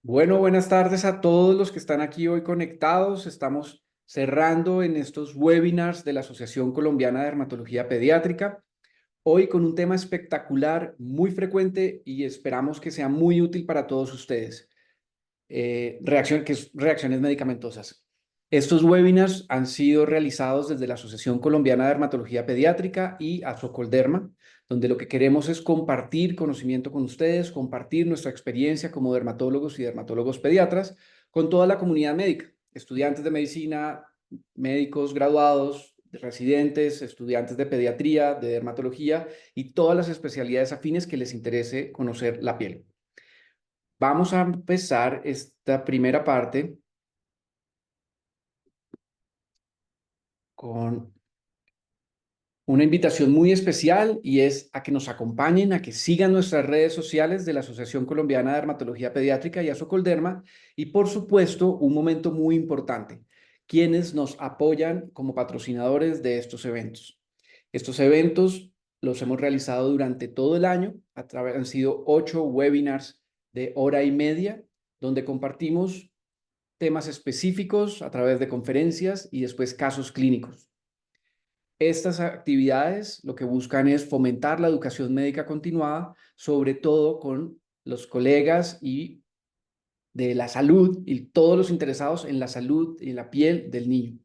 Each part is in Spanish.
Bueno, buenas tardes a todos los que están aquí hoy conectados. Estamos cerrando en estos webinars de la Asociación Colombiana de Dermatología Pediátrica. Hoy con un tema espectacular, muy frecuente y esperamos que sea muy útil para todos ustedes. Que es reacciones medicamentosas. Estos webinars han sido realizados desde la Asociación Colombiana de Dermatología Pediátrica y Azocolderma, donde lo que queremos es compartir conocimiento con ustedes, compartir nuestra experiencia como dermatólogos y dermatólogos pediatras con toda la comunidad médica, estudiantes de medicina, médicos graduados, residentes, estudiantes de pediatría, de dermatología y todas las especialidades afines que les interese conocer la piel. Vamos a empezar esta primera parte con una invitación muy especial y es a que nos acompañen, a que sigan nuestras redes sociales de la Asociación Colombiana de Dermatología Pediátrica y Azocolderma y por supuesto un momento muy importante, quienes nos apoyan como patrocinadores de estos eventos. Estos eventos los hemos realizado durante todo el año, han sido 8 webinars de hora y media donde compartimos temas específicos a través de conferencias y después casos clínicos. Estas actividades lo que buscan es fomentar la educación médica continuada, sobre todo con los colegas y de la salud y todos los interesados en la salud y en la piel del niño.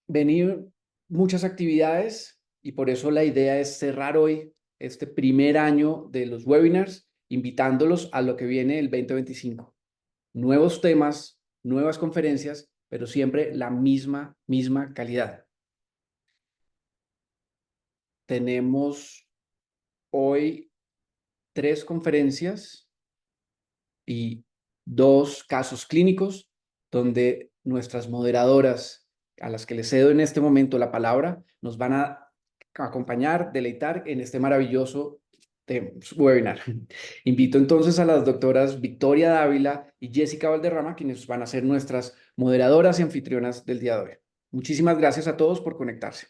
Venir muchas actividades y por eso la idea es cerrar hoy este primer año de los webinars, invitándolos a lo que viene el 2025. Nuevos temas, nuevas conferencias, pero siempre la misma calidad. Tenemos hoy 3 conferencias y 2 casos clínicos donde nuestras moderadoras, a las que les cedo en este momento la palabra, nos van a acompañar, deleitar en este maravilloso webinar. Invito entonces a las doctoras Victoria Dávila y Jessica Valderrama, quienes van a ser nuestras moderadoras y anfitrionas del día de hoy. Muchísimas gracias a todos por conectarse.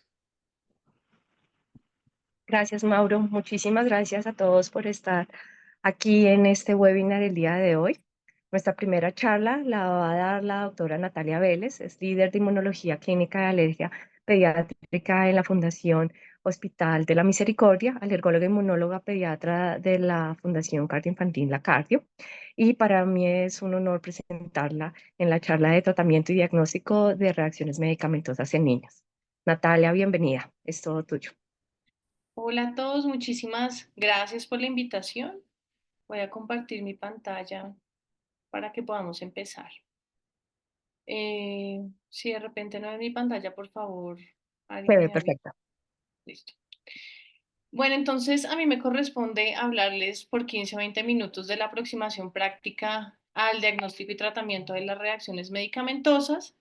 Gracias, Mauro. Muchísimas gracias a todos por estar aquí en este webinar el día de hoy. Nuestra primera charla la va a dar la doctora Natalia Vélez, es líder de inmunología clínica de alergia pediátrica en la Fundación Hospital de la Misericordia, alergóloga e inmunóloga pediatra de la Fundación Cardioinfantil La Cardio. Y para mí es un honor presentarla en la charla de tratamiento y diagnóstico de reacciones medicamentosas en niños. Natalia, bienvenida. Es todo tuyo. Hola a todos, muchísimas gracias por la invitación. Voy a compartir mi pantalla para que podamos empezar. Si de repente no ven mi pantalla, por favor, Se alguien ve me avisa. perfecta. Listo. Bueno, entonces a mí me corresponde hablarles por 15 o 20 minutos de la aproximación práctica al diagnóstico y tratamiento de las reacciones medicamentosas.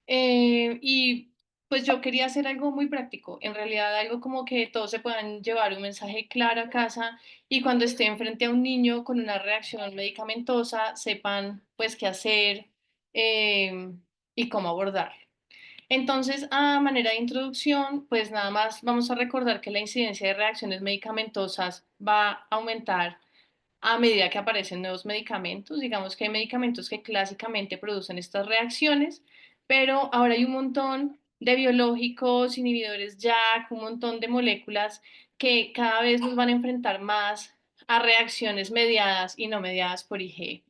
Y pues yo quería hacer algo muy práctico, en realidad algo como que todos se puedan llevar un mensaje claro a casa y cuando estén frente a un niño con una reacción medicamentosa sepan pues qué hacer eh, y cómo abordar. Entonces, a manera de introducción, pues nada más vamos a recordar que la incidencia de reacciones medicamentosas va a aumentar a medida que aparecen nuevos medicamentos. Digamos que hay medicamentos que clásicamente producen estas reacciones, pero ahora hay un montón de biológicos, inhibidores JAK, un montón de moléculas que cada vez nos van a enfrentar más a reacciones mediadas y no mediadas por IgE.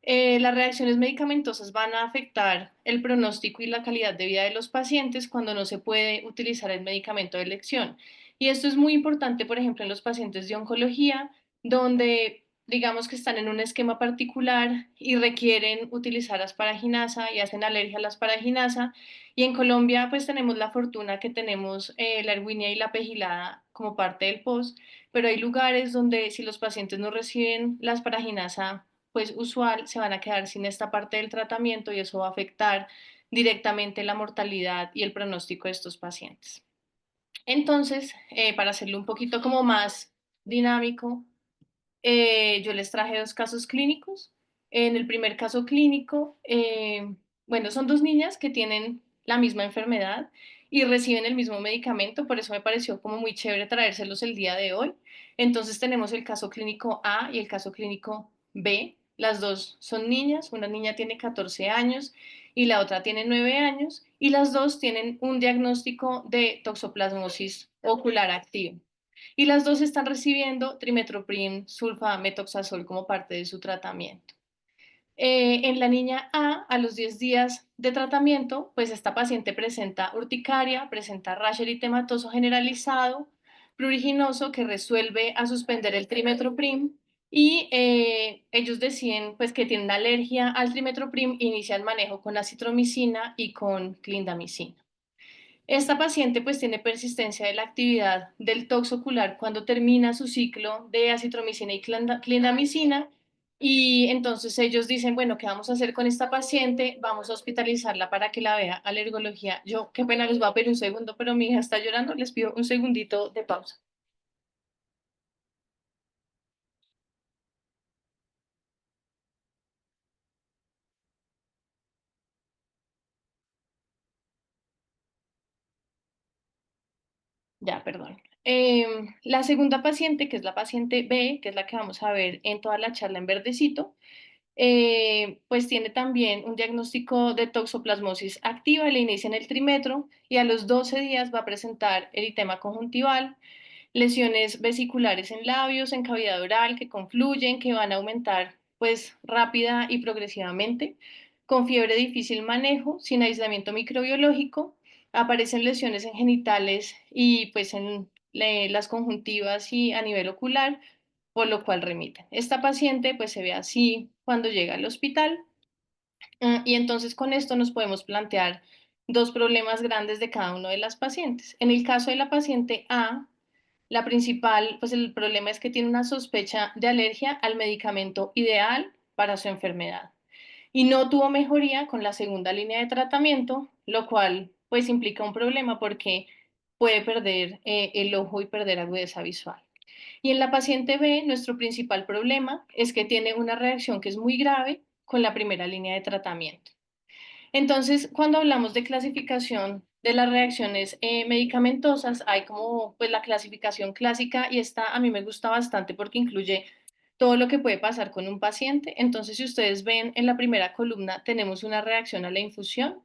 Las reacciones medicamentosas van a afectar el pronóstico y la calidad de vida de los pacientes cuando no se puede utilizar el medicamento de elección. Y esto es muy importante, por ejemplo, en los pacientes de oncología, donde digamos que están en un esquema particular y requieren utilizar asparaginasa y hacen alergia a la asparaginasa. Y en Colombia, pues tenemos la fortuna que tenemos la erwinia y la pegilada como parte del POS, pero hay lugares donde si los pacientes no reciben la asparaginasa pues usual, se van a quedar sin esta parte del tratamiento y eso va a afectar directamente la mortalidad y el pronóstico de estos pacientes. Entonces, para hacerlo un poquito como más dinámico, yo les traje 2 casos clínicos. En el primer caso clínico, bueno, son 2 niñas que tienen la misma enfermedad y reciben el mismo medicamento, por eso me pareció como muy chévere traérselos el día de hoy. Entonces tenemos el caso clínico A y el caso clínico B. Las dos son niñas, una niña tiene 14 años y la otra tiene 9 años, y las dos tienen un diagnóstico de toxoplasmosis ocular activa. Y las dos están recibiendo trimethoprim sulfametoxazol como parte de su tratamiento. En la niña a los 10 días de tratamiento, pues esta paciente presenta urticaria, presenta rash eritematoso generalizado, pruriginoso que resuelve a suspender el trimethoprim, y ellos deciden pues que tienen alergia al trimethoprim, inician manejo con acitromicina y con clindamicina. Esta paciente pues tiene persistencia de la actividad del toxo ocular cuando termina su ciclo de acitromicina y clindamicina, y entonces ellos dicen, bueno, ¿qué vamos a hacer con esta paciente? Vamos a hospitalizarla para que la vea alergología. Yo, qué pena, les voy a pedir un segundo, pero mi hija está llorando, les pido un segundito de pausa. Ya, perdón. La segunda paciente, que es la paciente B, que es la que vamos a ver en toda la charla en verdecito, pues tiene también un diagnóstico de toxoplasmosis activa, le inicia en el trimestro y a los 12 días va a presentar eritema conjuntival, lesiones vesiculares en labios, en cavidad oral que confluyen, que van a aumentar pues rápida y progresivamente, con fiebre de difícil manejo, sin aislamiento microbiológico, aparecen lesiones en genitales y pues en las conjuntivas y a nivel ocular, por lo cual remiten. Esta paciente pues se ve así cuando llega al hospital, y entonces con esto nos podemos plantear dos problemas grandes de cada uno de las pacientes. En el caso de la paciente A, la principal, pues el problema es que tiene una sospecha de alergia al medicamento ideal para su enfermedad y no tuvo mejoría con la segunda línea de tratamiento, lo cual pues implica un problema porque puede perder el ojo y perder agudeza visual. Y en la paciente B, nuestro principal problema es que tiene una reacción que es muy grave con la primera línea de tratamiento. Entonces, cuando hablamos de clasificación de las reacciones medicamentosas, hay como pues la clasificación clásica, y esta a mí me gusta bastante porque incluye todo lo que puede pasar con un paciente. Entonces, si ustedes ven en la primera columna, tenemos una reacción a la infusión,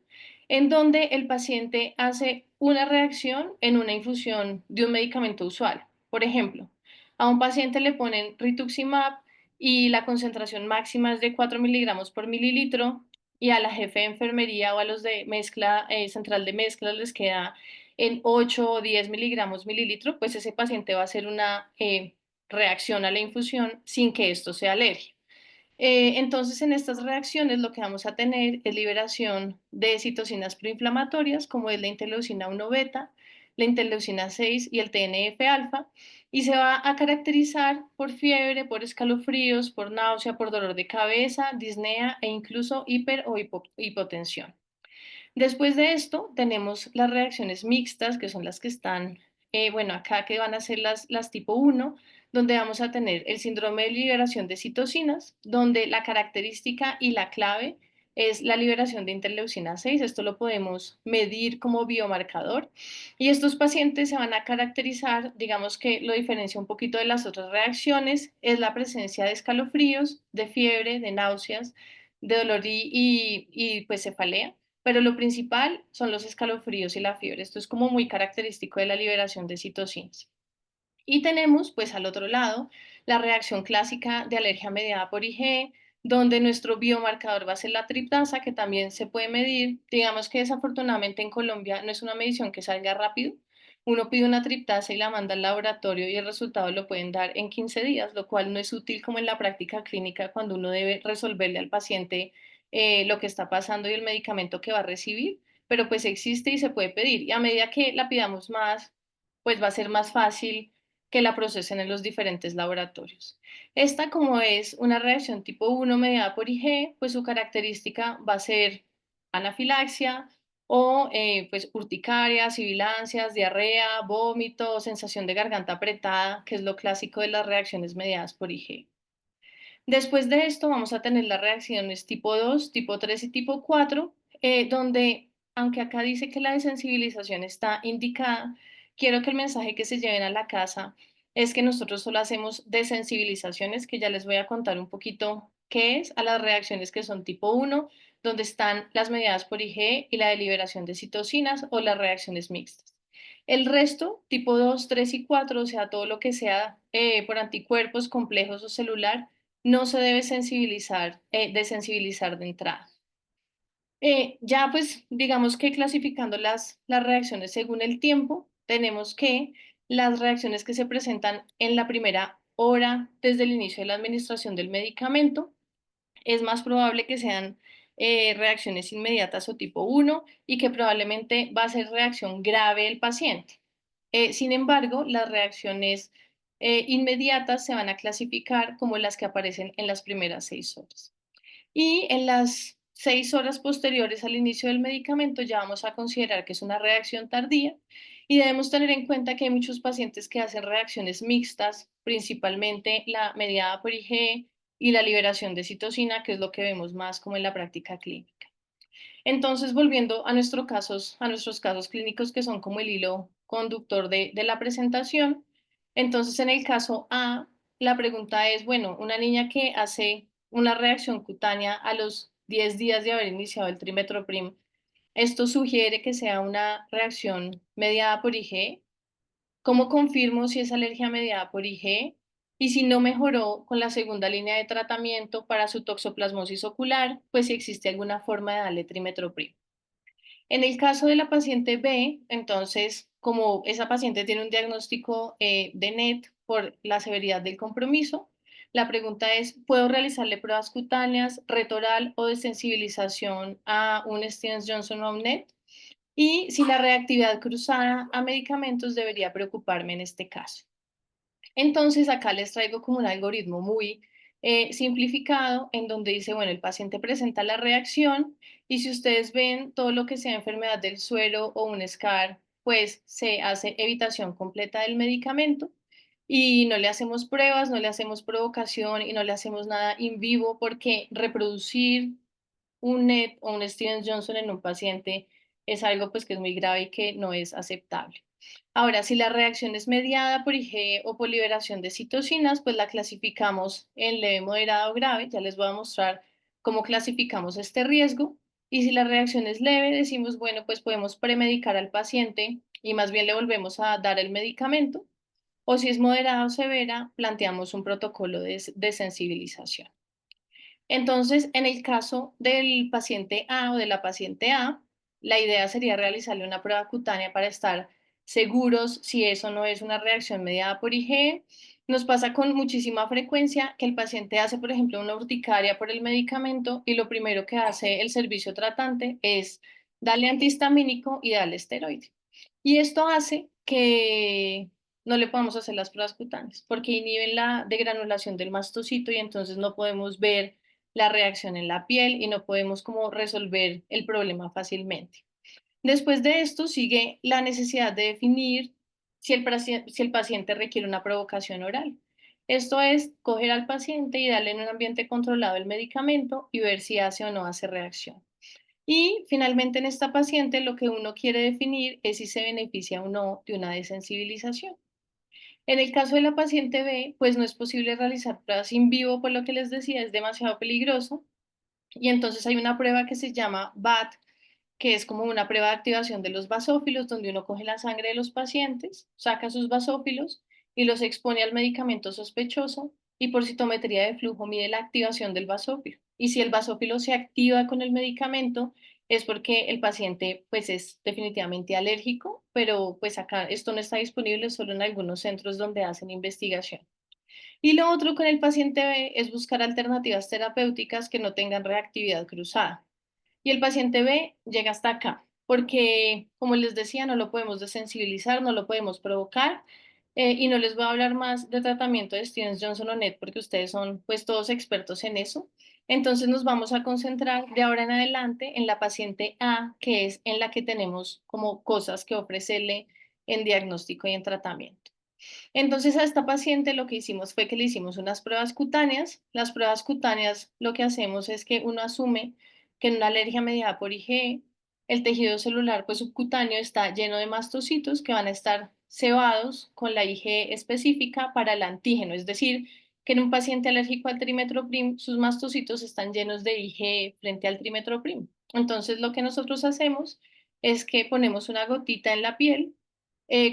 en donde el paciente hace una reacción en una infusión de un medicamento usual. Por ejemplo, a un paciente le ponen rituximab y la concentración máxima es de 4 miligramos por mililitro, y a la jefe de enfermería o a los de mezcla, central de mezcla, les queda en 8 o 10 miligramos mililitro, pues ese paciente va a hacer una reacción a la infusión sin que esto sea alergia. Entonces, en estas reacciones lo que vamos a tener es liberación de citocinas proinflamatorias, como es la interleucina 1 beta, la interleucina 6 y el TNF-alfa, y se va a caracterizar por fiebre, por escalofríos, por náusea, por dolor de cabeza, disnea e incluso hiper o hipotensión. Después de esto, tenemos las reacciones mixtas, que son las que están, bueno, acá, que van a ser las tipo 1, donde vamos a tener el síndrome de liberación de citocinas, donde la característica y la clave es la liberación de interleucina 6. Esto lo podemos medir como biomarcador. Y estos pacientes se van a caracterizar, digamos que lo diferencia un poquito de las otras reacciones, es la presencia de escalofríos, de fiebre, de náuseas, de dolor y pues cefalea, pero lo principal son los escalofríos y la fiebre. Esto es como muy característico de la liberación de citocinas. Y tenemos, pues al otro lado, la reacción clásica de alergia mediada por IgE, donde nuestro biomarcador va a ser la triptasa, que también se puede medir. Digamos que desafortunadamente en Colombia no es una medición que salga rápido. Uno pide una triptasa y la manda al laboratorio y el resultado lo pueden dar en 15 días, lo cual no es útil como en la práctica clínica cuando uno debe resolverle al paciente lo que está pasando y el medicamento que va a recibir, pero pues existe y se puede pedir. Y a medida que la pidamos más, pues va a ser más fácil que la procesen en los diferentes laboratorios. Esta, como es una reacción tipo 1 mediada por IgE, pues su característica va a ser anafilaxia o pues urticaria, sibilancias, diarrea, vómito, sensación de garganta apretada, que es lo clásico de las reacciones mediadas por IgE. Después de esto vamos a tener las reacciones tipo 2, tipo 3 y tipo 4, donde aunque acá dice que la desensibilización está indicada, quiero que el mensaje que se lleven a la casa es que nosotros solo hacemos desensibilizaciones, que ya les voy a contar un poquito qué es, a las reacciones que son tipo 1, donde están las mediadas por IgE y la deliberación de citocinas o las reacciones mixtas. El resto, tipo 2, 3 y 4, o sea, todo lo que sea por anticuerpos complejos o celular, no se debe desensibilizar de entrada. Ya pues digamos que clasificando las reacciones según el tiempo, tenemos que las reacciones que se presentan en la primera hora desde el inicio de la administración del medicamento, es más probable que sean reacciones inmediatas o tipo 1 y que probablemente va a ser reacción grave del paciente. Sin embargo, las reacciones inmediatas se van a clasificar como las que aparecen en las primeras 6 horas. Y en las 6 horas posteriores al inicio del medicamento ya vamos a considerar que es una reacción tardía y debemos tener en cuenta que hay muchos pacientes que hacen reacciones mixtas, principalmente la mediada por IgE y la liberación de citocina, que es lo que vemos más como en la práctica clínica. Entonces, volviendo a a nuestros casos clínicos que son como el hilo conductor de la presentación, entonces en el caso A, la pregunta es, bueno, una niña que hace una reacción cutánea a los 10 días de haber iniciado el trimestoprim, esto sugiere que sea una reacción mediada por IgE. ¿Cómo confirmo si es alergia mediada por IgE? Y si no mejoró con la segunda línea de tratamiento para su toxoplasmosis ocular, pues si existe alguna forma de darle trimestoprim. En el caso de la paciente B, entonces, como esa paciente tiene un diagnóstico de NET por la severidad del compromiso, la pregunta es, ¿puedo realizarle pruebas cutáneas, retoral o de sensibilización a un Stevens-Johnson o a un NET? Y si la reactividad cruzada a medicamentos debería preocuparme en este caso. Entonces, acá les traigo como un algoritmo muy simplificado en donde dice, bueno, el paciente presenta la reacción y si ustedes ven todo lo que sea enfermedad del suero o un SCAR, pues se hace evitación completa del medicamento y no le hacemos pruebas, no le hacemos provocación y no le hacemos nada in vivo porque reproducir un NET o un Stevens Johnson en un paciente es algo pues que es muy grave y que no es aceptable. Ahora, si la reacción es mediada por IgE o por liberación de citocinas, pues la clasificamos en leve, moderada o grave. Ya les voy a mostrar cómo clasificamos este riesgo. Y si la reacción es leve, decimos, bueno, pues podemos premedicar al paciente y más bien le volvemos a dar el medicamento. O si es moderada o severa, planteamos un protocolo de sensibilización. Entonces, en el caso del paciente A o de la paciente A, la idea sería realizarle una prueba cutánea para estar seguros si eso no es una reacción mediada por IgE. Nos pasa con muchísima frecuencia que el paciente hace, por ejemplo, una urticaria por el medicamento y lo primero que hace el servicio tratante es darle antihistamínico y darle esteroide. Y esto hace que no le podamos hacer las pruebas cutáneas porque inhiben la degranulación del mastocito y entonces no podemos ver la reacción en la piel y no podemos como resolver el problema fácilmente. Después de esto sigue la necesidad de definir si el paciente requiere una provocación oral. Esto es coger al paciente y darle en un ambiente controlado el medicamento y ver si hace o no hace reacción. Y finalmente en esta paciente lo que uno quiere definir es si se beneficia o no de una desensibilización. En el caso de la paciente B, pues no es posible realizar pruebas in vivo, por lo que les decía, es demasiado peligroso. Y entonces hay una prueba que se llama BAT, que es como una prueba de activación de los basófilos, donde uno coge la sangre de los pacientes, saca sus basófilos y los expone al medicamento sospechoso y por citometría de flujo mide la activación del basófilo. Y si el basófilo se activa con el medicamento, es porque el paciente pues es definitivamente alérgico, pero pues acá esto no está disponible solo en algunos centros donde hacen investigación. Y lo otro con el paciente B es buscar alternativas terapéuticas que no tengan reactividad cruzada. Y el paciente B llega hasta acá, porque, como les decía, no lo podemos desensibilizar, no lo podemos provocar, y no les voy a hablar más de tratamiento de Stevens Johnson o NET, porque ustedes son pues todos expertos en eso. Entonces nos vamos a concentrar de ahora en adelante en la paciente A, que es en la que tenemos como cosas que ofrecerle en diagnóstico y en tratamiento. Entonces a esta paciente lo que hicimos fue que le hicimos unas pruebas cutáneas. Las pruebas cutáneas lo que hacemos es que uno asume que en una alergia mediada por IgE el tejido celular pues, subcutáneo está lleno de mastocitos que van a estar cebados con la IgE específica para el antígeno, es decir, que en un paciente alérgico al trimethoprim, sus mastocitos están llenos de IgE frente al trimethoprim. Entonces, lo que nosotros hacemos es que ponemos una gotita en la piel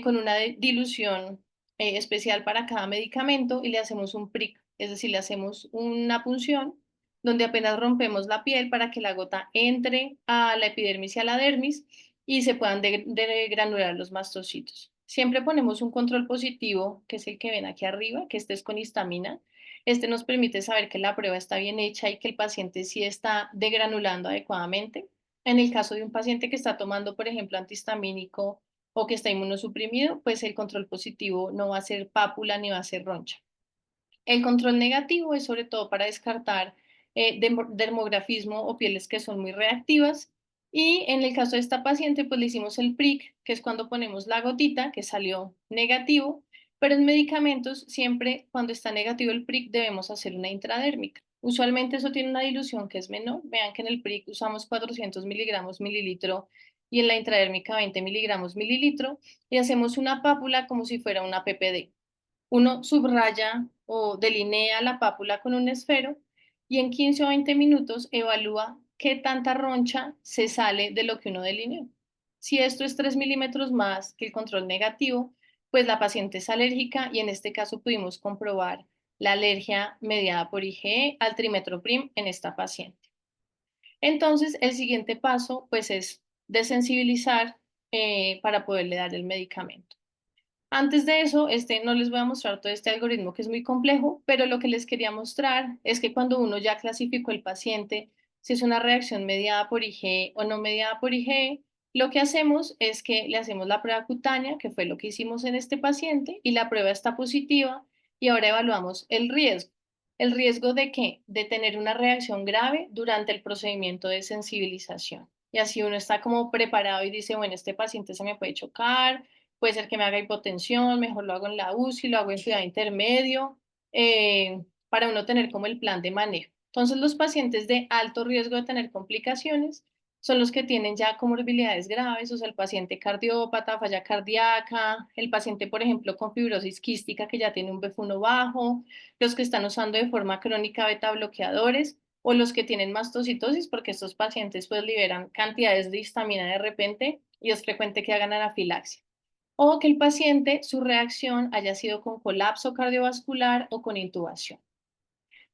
con una dilución especial para cada medicamento y le hacemos un prick, es decir, le hacemos una punción donde apenas rompemos la piel para que la gota entre a la epidermis y a la dermis y se puedan degranular los mastocitos. Siempre ponemos un control positivo, que es el que ven aquí arriba, que este es con histamina. Este nos permite saber que la prueba está bien hecha y que el paciente sí está degranulando adecuadamente. En el caso de un paciente que está tomando, por ejemplo, antihistamínico o que está inmunosuprimido, pues el control positivo no va a ser pápula ni va a ser roncha. El control negativo es sobre todo para descartar dermografismo o pieles que son muy reactivas. Y en el caso de esta paciente, pues le hicimos el prick, que es cuando ponemos la gotita, que salió negativo, pero en medicamentos, siempre cuando está negativo el prick, debemos hacer una intradérmica. Usualmente eso tiene una dilución que es menor. Vean que en el prick usamos 400 miligramos mililitro y en la intradérmica 20 miligramos mililitro y hacemos una pápula como si fuera una PPD. Uno subraya o delinea la pápula con un esfero y en 15 o 20 minutos evalúa qué tanta roncha se sale de lo que uno delineó. Si esto es 3 milímetros más que el control negativo, pues la paciente es alérgica y en este caso pudimos comprobar la alergia mediada por IgE al trimethoprim en esta paciente. Entonces, el siguiente paso pues es desensibilizar para poderle dar el medicamento. Antes de eso, no les voy a mostrar todo este algoritmo que es muy complejo, pero lo que les quería mostrar es que cuando uno ya clasificó el paciente, si es una reacción mediada por IgE o no mediada por IgE, lo que hacemos es que le hacemos la prueba cutánea, que fue lo que hicimos en este paciente, y la prueba está positiva, y ahora evaluamos el riesgo. ¿El riesgo de qué? De tener una reacción grave durante el procedimiento de sensibilización. Y así uno está como preparado y dice, bueno, este paciente se me puede chocar, puede ser que me haga hipotensión, mejor lo hago en la UCI, lo hago en cuidado intermedio, para uno tener como el plan de manejo. Entonces, los pacientes de alto riesgo de tener complicaciones son los que tienen ya comorbilidades graves, o sea, el paciente cardiópata, falla cardíaca, el paciente, por ejemplo, con fibrosis quística que ya tiene un BF1 bajo, los que están usando de forma crónica beta bloqueadores o los que tienen mastocitosis, porque estos pacientes pues liberan cantidades de histamina de repente y es frecuente que hagan anafilaxia o que el paciente, su reacción haya sido con colapso cardiovascular o con intubación.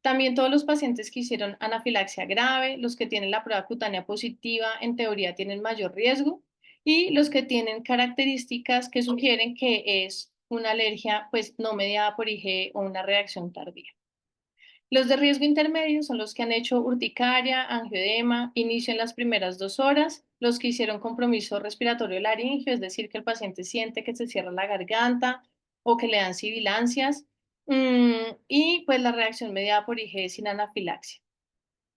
También todos los pacientes que hicieron anafilaxia grave, los que tienen la prueba cutánea positiva, en teoría tienen mayor riesgo, y los que tienen características que sugieren que es una alergia pues no mediada por IgE o una reacción tardía. Los de riesgo intermedio son los que han hecho urticaria, angioedema, inicio en las primeras 2 horas, los que hicieron compromiso respiratorio laringio, es decir, que el paciente siente que se cierra la garganta o que le dan sibilancias, y pues la reacción mediada por IgE sin anafilaxia.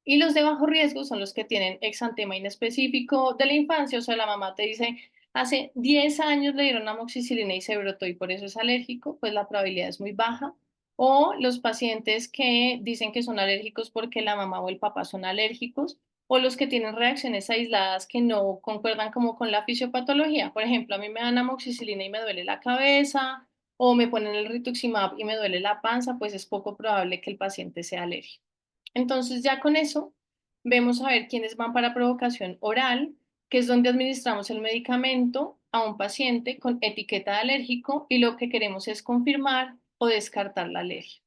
Y los de bajo riesgo son los que tienen exantema inespecífico de la infancia, o sea, la mamá te dice, hace 10 años le dieron amoxicilina y se brotó y por eso es alérgico, pues la probabilidad es muy baja. O los pacientes que dicen que son alérgicos porque la mamá o el papá son alérgicos, o los que tienen reacciones aisladas que no concuerdan como con la fisiopatología. Por ejemplo, a mí me dan amoxicilina y me duele la cabeza, o me ponen el rituximab y me duele la panza, pues es poco probable que el paciente sea alérgico. Entonces ya con eso vemos a ver quiénes van para provocación oral, que es donde administramos el medicamento a un paciente con etiqueta de alérgico y lo que queremos es confirmar o descartar la alergia.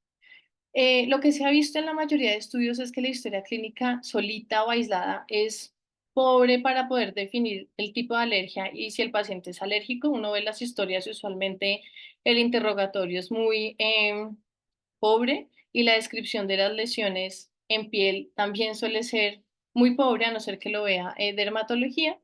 Lo que se ha visto en la mayoría de estudios es que la historia clínica solita o aislada es pobre para poder definir el tipo de alergia y si el paciente es alérgico. Uno ve las historias y usualmente el interrogatorio es muy pobre y la descripción de las lesiones en piel también suele ser muy pobre, a no ser que lo vea dermatología.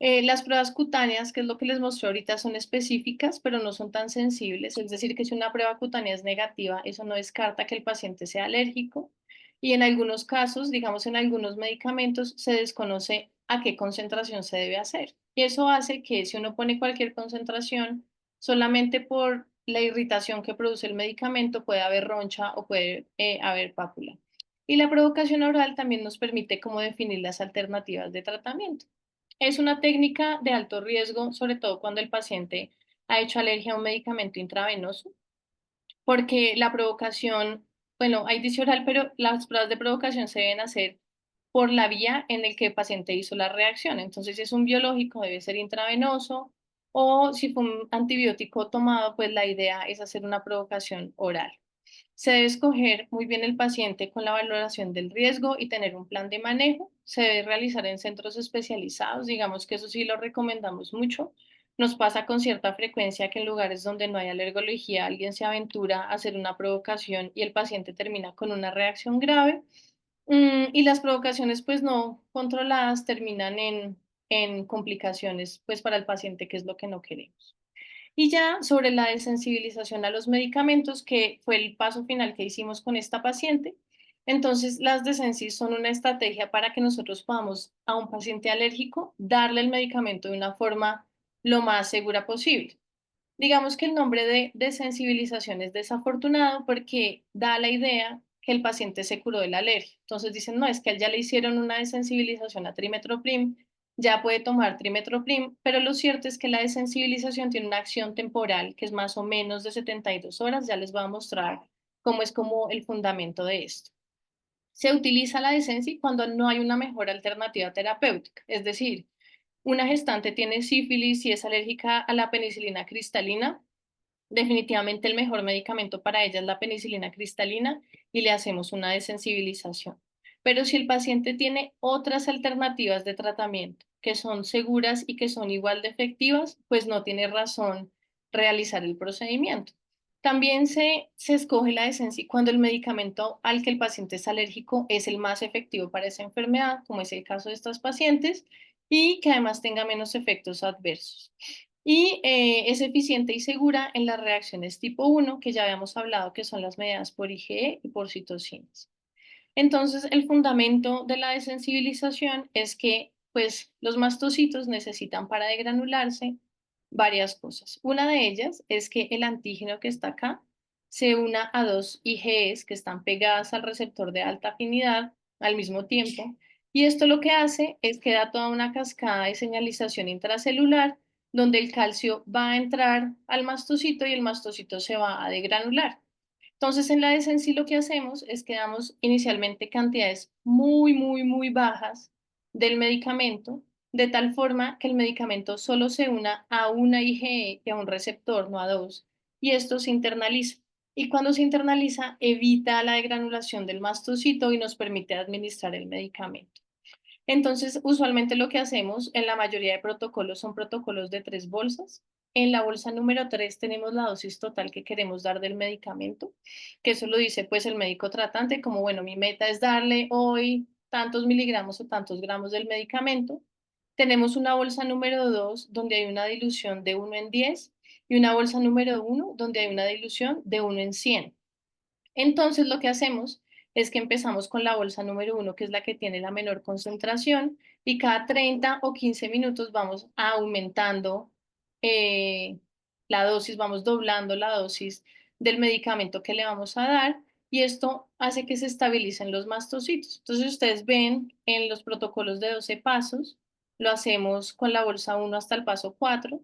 Las pruebas cutáneas, que es lo que les mostré ahorita, son específicas, pero no son tan sensibles. Es decir, que si una prueba cutánea es negativa, eso no descarta que el paciente sea alérgico. Y en algunos casos, digamos en algunos medicamentos, se desconoce a qué concentración se debe hacer. Y eso hace que si uno pone cualquier concentración, solamente por la irritación que produce el medicamento, puede haber roncha o puede haber pápula. Y la provocación oral también nos permite cómo definir las alternativas de tratamiento. Es una técnica de alto riesgo, sobre todo cuando el paciente ha hecho alergia a un medicamento intravenoso, porque la provocación, bueno, hay dice oral, pero las pruebas de provocación se deben hacer por la vía en el que el paciente hizo la reacción. Entonces, si es un biológico, debe ser intravenoso, o si fue un antibiótico tomado, pues la idea es hacer una provocación oral. Se debe escoger muy bien el paciente con la valoración del riesgo y tener un plan de manejo. Se debe realizar en centros especializados, digamos que eso sí lo recomendamos mucho. Nos pasa con cierta frecuencia que en lugares donde no hay alergología alguien se aventura a hacer una provocación y el paciente termina con una reacción grave. Y las provocaciones pues no controladas terminan en complicaciones pues para el paciente, que es lo que no queremos. Y ya sobre la desensibilización a los medicamentos, que fue el paso final que hicimos con esta paciente. Entonces, las desensis son una estrategia para que nosotros podamos a un paciente alérgico darle el medicamento de una forma lo más segura posible. Digamos que el nombre de desensibilización es desafortunado porque da la idea que el paciente se curó de la alergia. Entonces dicen, no, es que a él ya le hicieron una desensibilización a trimethoprim, ya puede tomar trimethoprim, pero lo cierto es que la desensibilización tiene una acción temporal que es más o menos de 72 horas. Ya les voy a mostrar cómo es como el fundamento de esto. Se utiliza la desensi cuando no hay una mejor alternativa terapéutica, es decir, una gestante tiene sífilis y es alérgica a la penicilina cristalina. Definitivamente el mejor medicamento para ella es la penicilina cristalina y le hacemos una desensibilización. Pero si el paciente tiene otras alternativas de tratamiento que son seguras y que son igual de efectivas, pues no tiene razón realizar el procedimiento. También se escoge la desensi cuando el medicamento al que el paciente es alérgico es el más efectivo para esa enfermedad, como es el caso de estas pacientes, y que además tenga menos efectos adversos. Y es eficiente y segura en las reacciones tipo 1, que ya habíamos hablado, que son las mediadas por IgE y por citocinas. Entonces, el fundamento de la desensibilización es que pues, los mastocitos necesitan para degranularse varias cosas. Una de ellas es que el antígeno que está acá se una a dos IgEs que están pegadas al receptor de alta afinidad al mismo tiempo. Y esto lo que hace es que da toda una cascada de señalización intracelular donde el calcio va a entrar al mastocito y el mastocito se va a degranular. Entonces, en la Desensi lo que hacemos es que damos inicialmente cantidades muy bajas del medicamento, de tal forma que el medicamento solo se una a una IgE y a un receptor, no a dos, y esto se internaliza. Y cuando se internaliza, evita la degranulación del mastocito y nos permite administrar el medicamento. Entonces, usualmente lo que hacemos en la mayoría de protocolos son protocolos de 3 bolsas. En la bolsa número 3 tenemos la dosis total que queremos dar del medicamento, que eso lo dice pues el médico tratante, como bueno, mi meta es darle hoy tantos miligramos o tantos gramos del medicamento. Tenemos una bolsa número 2 donde hay una dilución de 1 en 10 y una bolsa número 1 donde hay una dilución de 1 en 100. Entonces, lo que hacemos es que empezamos con la bolsa número 1, que es la que tiene la menor concentración, y cada 30 o 15 minutos vamos aumentando eh, la dosis, vamos doblando la dosis del medicamento que le vamos a dar, y esto hace que se estabilicen los mastocitos. Entonces, ustedes ven en los protocolos de 12 pasos, lo hacemos con la bolsa 1 hasta el paso 4.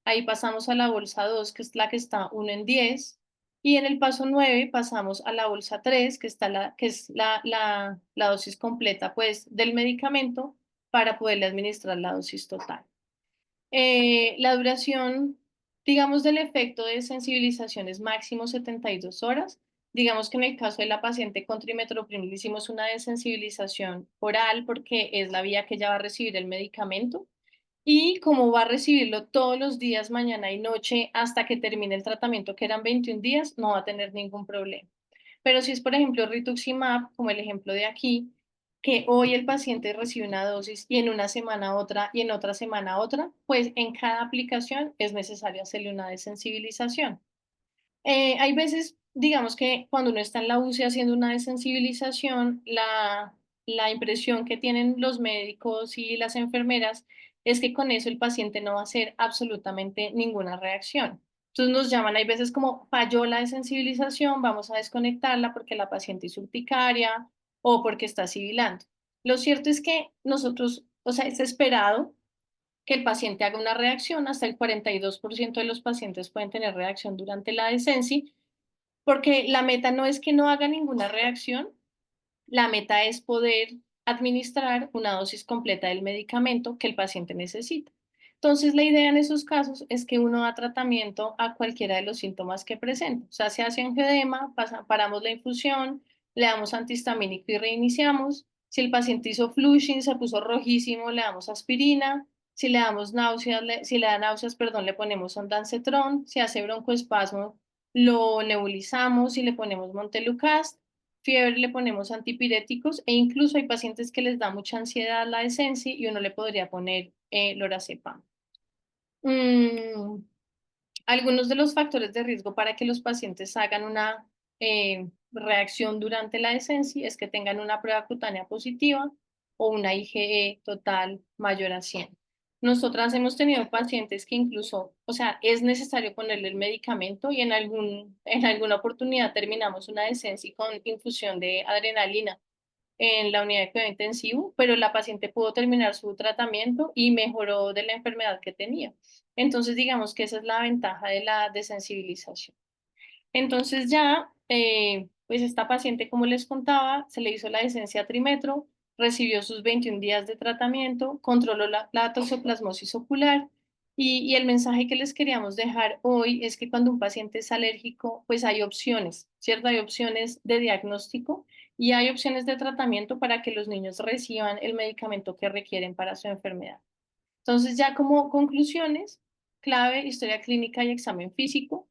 Ahí pasamos a la bolsa 2, que es la que está 1 en 10. Y en el paso 9 pasamos a la bolsa 3, que es la dosis completa pues, del medicamento para poderle administrar la dosis total. La duración, digamos, del efecto de sensibilización es máximo 72 horas. Digamos que en el caso de la paciente con trimethoprim le hicimos una desensibilización oral porque es la vía que ella va a recibir el medicamento. Y como va a recibirlo todos los días, mañana y noche, hasta que termine el tratamiento, que eran 21 días, no va a tener ningún problema. Pero si es, por ejemplo, rituximab, como el ejemplo de aquí, que hoy el paciente recibe una dosis y en una semana otra y en otra semana otra, pues en cada aplicación es necesario hacerle una desensibilización. Hay veces, digamos que cuando uno está en la UCI haciendo una desensibilización, la impresión que tienen los médicos y las enfermeras es que con eso el paciente no va a hacer absolutamente ninguna reacción. Entonces nos llaman, hay veces como falló la desensibilización, vamos a desconectarla porque la paciente es urticaria o porque está sibilando. Lo cierto es que nosotros, o sea, es esperado que el paciente haga una reacción. Hasta el 42% de los pacientes pueden tener reacción durante la decencia, porque la meta no es que no haga ninguna reacción, la meta es poder administrar una dosis completa del medicamento que el paciente necesita. Entonces, la idea en esos casos es que uno da tratamiento a cualquiera de los síntomas que presenta. O sea, se hace angioedema, paramos la infusión, le damos antihistamínico y reiniciamos. Si el paciente hizo flushing, se puso rojísimo, le damos aspirina. Si le damos náuseas, si le da náuseas, perdón, le ponemos ondansetron. Si hace broncoespasmo, lo nebulizamos y le ponemos montelukast. Fiebre le ponemos antipiréticos e incluso hay pacientes que les da mucha ansiedad la esencia y uno le podría poner lorazepam. Mm, Algunos de los factores de riesgo para que los pacientes hagan una reacción durante la esencia es que tengan una prueba cutánea positiva o una IgE total mayor a 100. Nosotras hemos tenido pacientes que incluso, o sea, es necesario ponerle el medicamento y en alguna oportunidad terminamos una esencia con infusión de adrenalina en la unidad de cuidado intensivo, pero la paciente pudo terminar su tratamiento y mejoró de la enfermedad que tenía. Entonces, digamos que esa es la ventaja de la desensibilización. Entonces ya, pues esta paciente, como les contaba, se le hizo la decencia a trimetro, recibió sus 21 días de tratamiento, controló la toxoplasmosis ocular y el mensaje que les queríamos dejar hoy es que cuando un paciente es alérgico, pues hay opciones, ¿cierto? Hay opciones de diagnóstico y hay opciones de tratamiento para que los niños reciban el medicamento que requieren para su enfermedad. Entonces ya como conclusiones, clave, historia clínica y examen físico.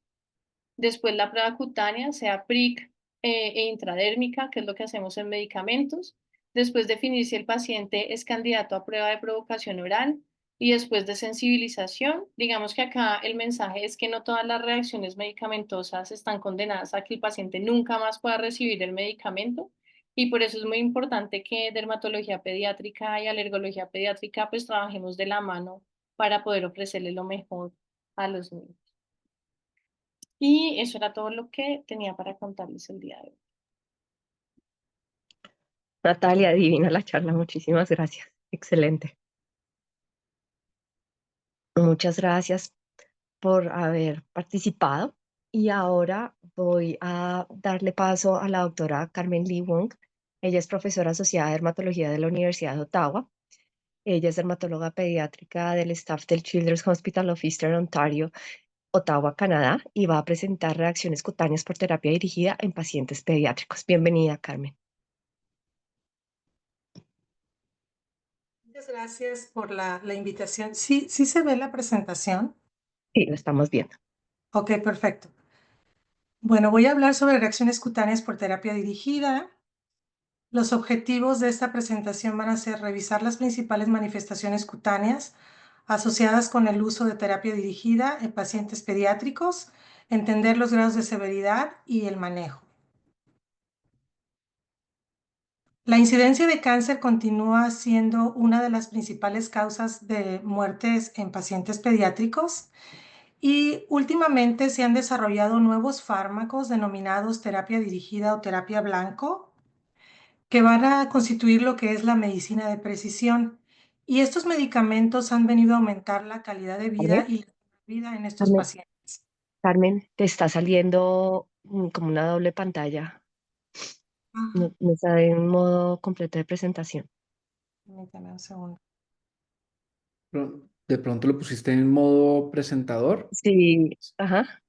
Después la prueba cutánea, sea PRIC e intradérmica, que es lo que hacemos en medicamentos. Después definir si el paciente es candidato a prueba de provocación oral y después de sensibilización. Digamos que acá el mensaje es que no todas las reacciones medicamentosas están condenadas a que el paciente nunca más pueda recibir el medicamento y por eso es muy importante que dermatología pediátrica y alergología pediátrica pues trabajemos de la mano para poder ofrecerle lo mejor a los niños. Y eso era todo lo que tenía para contarles el día de hoy. Natalia, divina la charla, muchísimas gracias. Excelente. Muchas gracias por haber participado. Y ahora voy a darle paso a la doctora Carmen Lee Wong. Ella es profesora asociada de dermatología de la Universidad de Ottawa. Ella es dermatóloga pediátrica del staff del Children's Hospital of Eastern Ontario, Ottawa, Canadá, y va a presentar reacciones cutáneas por terapia dirigida en pacientes pediátricos. Bienvenida, Carmen. Muchas gracias por la invitación. Sí, sí se ve la presentación. Sí, lo estamos viendo. Ok, perfecto. Bueno, voy a hablar sobre reacciones cutáneas por terapia dirigida. Los objetivos de esta presentación van a ser revisar las principales manifestaciones cutáneas asociadas con el uso de terapia dirigida en pacientes pediátricos, entender los grados de severidad y el manejo. La incidencia de cáncer continúa siendo una de las principales causas de muertes en pacientes pediátricos. Y últimamente se han desarrollado nuevos fármacos denominados terapia dirigida o terapia blanco, que van a constituir lo que es la medicina de precisión. Y estos medicamentos han venido a aumentar la calidad de vida Carmen, y la vida en estos Carmen, pacientes. Carmen, te está saliendo como una doble pantalla. Ah, No está en modo completo de presentación. permítame un segundo. De pronto lo pusiste en modo presentador. Sí, ajá.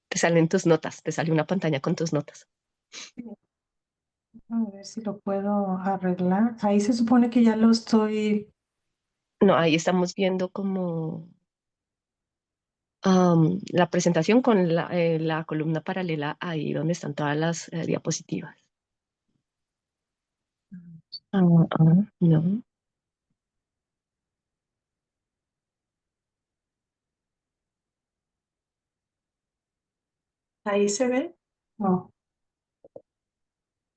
Te salen tus notas, te sale una pantalla con tus notas. A ver si lo puedo arreglar. Ahí se supone que ya lo estoy. No, ahí estamos viendo como la presentación con la columna paralela ahí donde están todas las diapositivas. No. Ahí se ve. No.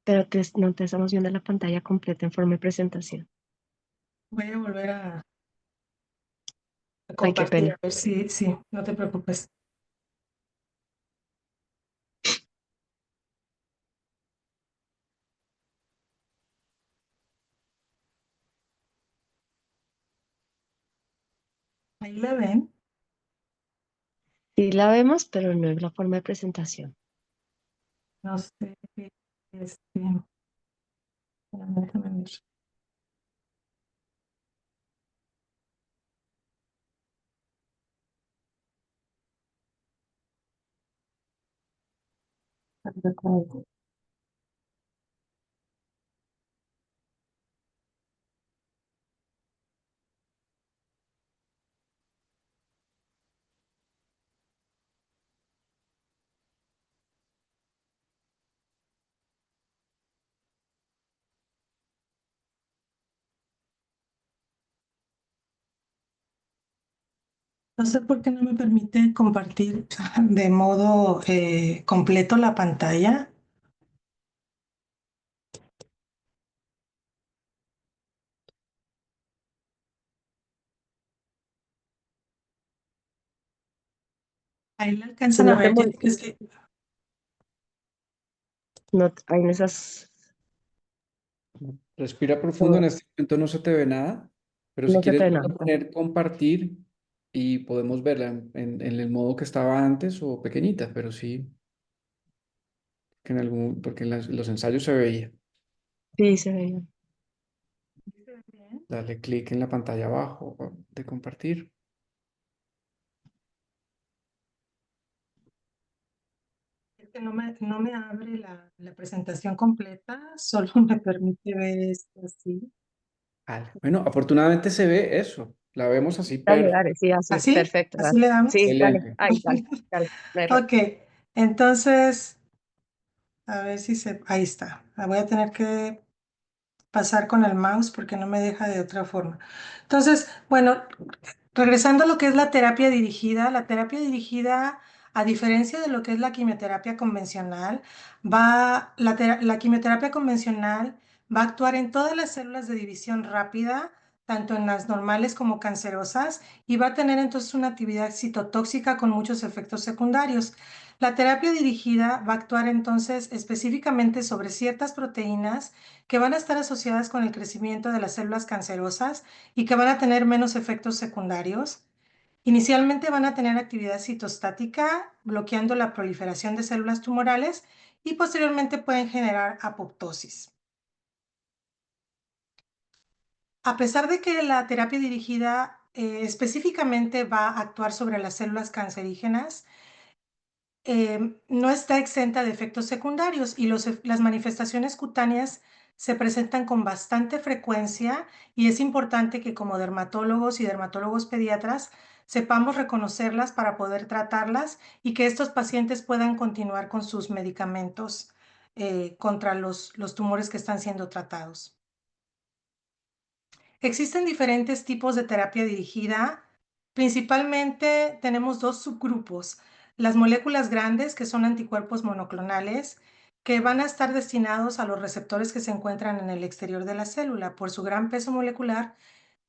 Pero no te estamos viendo la pantalla completa en forma de presentación. Voy a volver a Ay, qué compartir, pena. a ver si, sí, no te preocupes. Ahí la ven. Sí la vemos, pero no es la forma de presentación. No sé, espérame, déjame ver. No sé por qué no me permite compartir de modo completo la pantalla. Ahí la alcanzan a No te ver. mue- Es que no, ahí en esas, Respira profundo, en no, este momento no se te ve nada, pero si no se quieres te ve vuelve nada. a poner compartir y podemos verla en el modo que estaba antes o pequeñita, pero sí, que en algún, porque en los ensayos se veía. Sí, se ve. Dale clic en la pantalla abajo de compartir. es que no me abre la presentación completa, solo me permite ver esto así. Vale. Bueno, afortunadamente se ve eso. La vemos así, Dale, dale, sí, así, ¿Así? perfecto. ¿Así le damos? Sí, dale, excelente. ahí, dale, dale, dale. Ok, entonces, a ver si ahí está. La voy a tener que pasar con el mouse porque no me deja de otra forma. Entonces, bueno, regresando a lo que es la terapia dirigida, a diferencia de lo que es la quimioterapia convencional, la quimioterapia convencional va a actuar en todas las células de división rápida, tanto en las normales como cancerosas, y va a tener entonces una actividad citotóxica con muchos efectos secundarios. La terapia dirigida va a actuar entonces específicamente sobre ciertas proteínas que van a estar asociadas con el crecimiento de las células cancerosas y que van a tener menos efectos secundarios. Inicialmente van a tener actividad citostática, bloqueando la proliferación de células tumorales y posteriormente pueden generar apoptosis. A pesar de que la terapia dirigida específicamente va a actuar sobre las células cancerígenas, no está exenta de efectos secundarios y las manifestaciones cutáneas se presentan con bastante frecuencia y es importante que como dermatólogos y dermatólogos pediatras sepamos reconocerlas para poder tratarlas y que estos pacientes puedan continuar con sus medicamentos contra los tumores que están siendo tratados. Existen diferentes tipos de terapia dirigida. Principalmente tenemos dos subgrupos. Las moléculas grandes, que son anticuerpos monoclonales, que van a estar destinados a los receptores que se encuentran en el exterior de la célula. Por su gran peso molecular,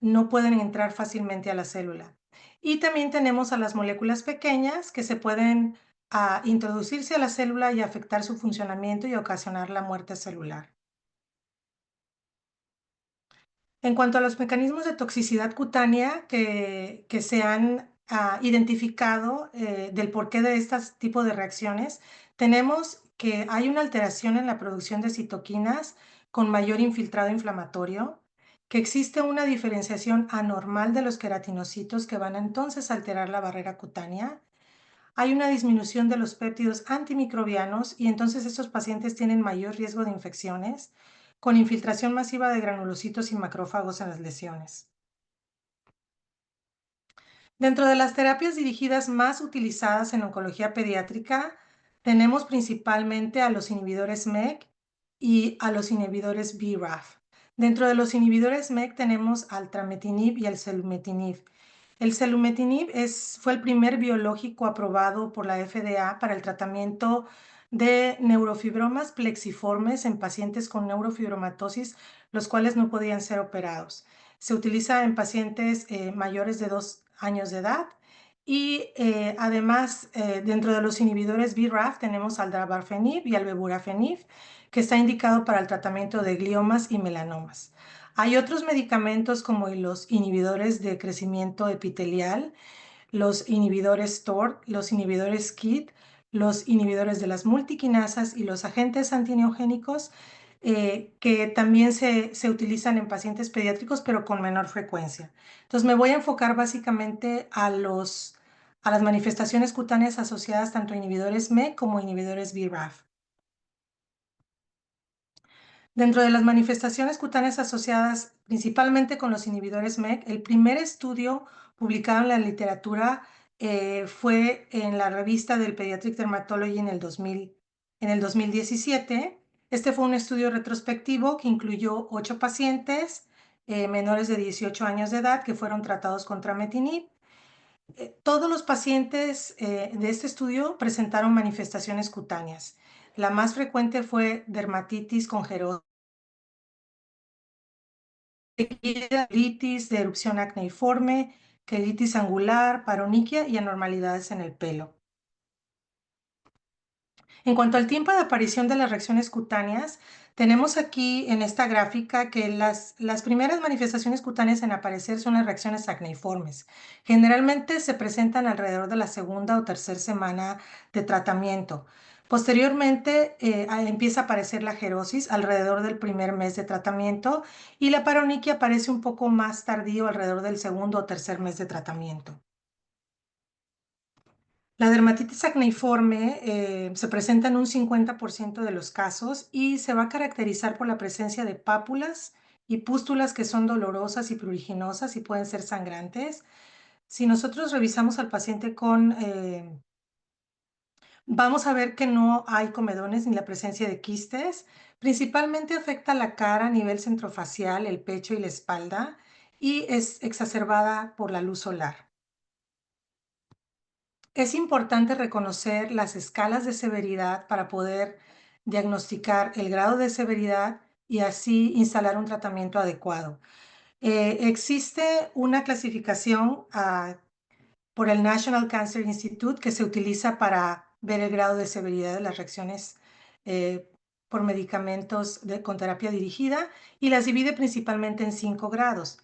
no pueden entrar fácilmente a la célula. Y también tenemos a las moléculas pequeñas, que se pueden introducirse a la célula y afectar su funcionamiento y ocasionar la muerte celular. En cuanto a los mecanismos de toxicidad cutánea que se han identificado del porqué de este tipo de reacciones, tenemos que hay una alteración en la producción de citoquinas con mayor infiltrado inflamatorio, que existe una diferenciación anormal de los queratinocitos que van a entonces alterar la barrera cutánea. Hay una disminución de los péptidos antimicrobianos y entonces estos pacientes tienen mayor riesgo de infecciones, con infiltración masiva de granulocitos y macrófagos en las lesiones. Dentro de las terapias dirigidas más utilizadas en oncología pediátrica, tenemos principalmente a los inhibidores MEK y a los inhibidores BRAF. Dentro de los inhibidores MEK tenemos al trametinib y al selumetinib. El selumetinib fue el primer biológico aprobado por la FDA para el tratamiento de neurofibromas plexiformes en pacientes con neurofibromatosis, los cuales no podían ser operados. Se utiliza en pacientes mayores de 2 años de edad y además dentro de los inhibidores BRAF tenemos al dabarfenib y al bebulafenib, que está indicado para el tratamiento de gliomas y melanomas. Hay otros medicamentos como los inhibidores de crecimiento epitelial, los inhibidores TOR, los inhibidores KIT, los inhibidores de las multiquinasas y los agentes antineogénicos que también se utilizan en pacientes pediátricos, pero con menor frecuencia. Entonces me voy a enfocar básicamente a las manifestaciones cutáneas asociadas tanto a inhibidores MEK como inhibidores BRAF. Dentro de las manifestaciones cutáneas asociadas principalmente con los inhibidores MEK, el primer estudio publicado en la literatura fue en la revista del Pediatric Dermatology en el 2017. Este fue un estudio retrospectivo que incluyó 8 pacientes menores de 18 años de edad que fueron tratados con trametinib. Todos los pacientes de este estudio presentaron manifestaciones cutáneas. La más frecuente fue dermatitis congerosa, quelitis de erupción acneiforme, quelitis angular, paroniquia y anormalidades en el pelo. En cuanto al tiempo de aparición de las reacciones cutáneas, tenemos aquí en esta gráfica que las primeras manifestaciones cutáneas en aparecer son las reacciones acneiformes. Generalmente se presentan alrededor de la segunda o tercera semana de tratamiento. Posteriormente empieza a aparecer la xerosis alrededor del primer mes de tratamiento y la paroniquia aparece un poco más tardío alrededor del segundo o tercer mes de tratamiento. La dermatitis acneiforme se presenta en un 50% de los casos y se va a caracterizar por la presencia de pápulas y pústulas que son dolorosas y pruriginosas y pueden ser sangrantes. Si nosotros revisamos al paciente vamos a ver que no hay comedones ni la presencia de quistes. Principalmente afecta la cara a nivel centrofacial, el pecho y la espalda y es exacerbada por la luz solar. Es importante reconocer las escalas de severidad para poder diagnosticar el grado de severidad y así instalar un tratamiento adecuado. Existe una clasificación por el National Cancer Institute que se utiliza para ver el grado de severidad de las reacciones por medicamentos con terapia dirigida y las divide principalmente en 5 grados.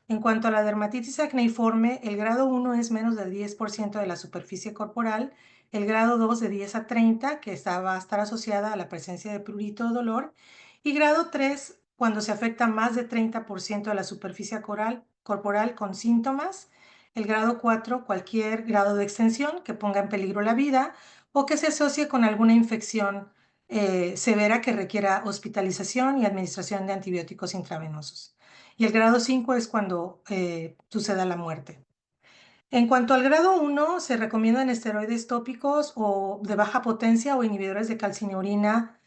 En cuanto a la dermatitis acneiforme, el grado 1 es menos del 10% de la superficie corporal, el grado 2 de 10 a 30, que va a estar asociada a la presencia de prurito o dolor, y grado 3, cuando se afecta más de 30% de la superficie corporal con síntomas, el grado 4, cualquier grado de extensión que ponga en peligro la vida o que se asocie con alguna infección severa que requiera hospitalización y administración de antibióticos intravenosos. Y el grado 5 es cuando suceda la muerte. En cuanto al grado 1, se recomiendan esteroides tópicos o de baja potencia o inhibidores de calcineurina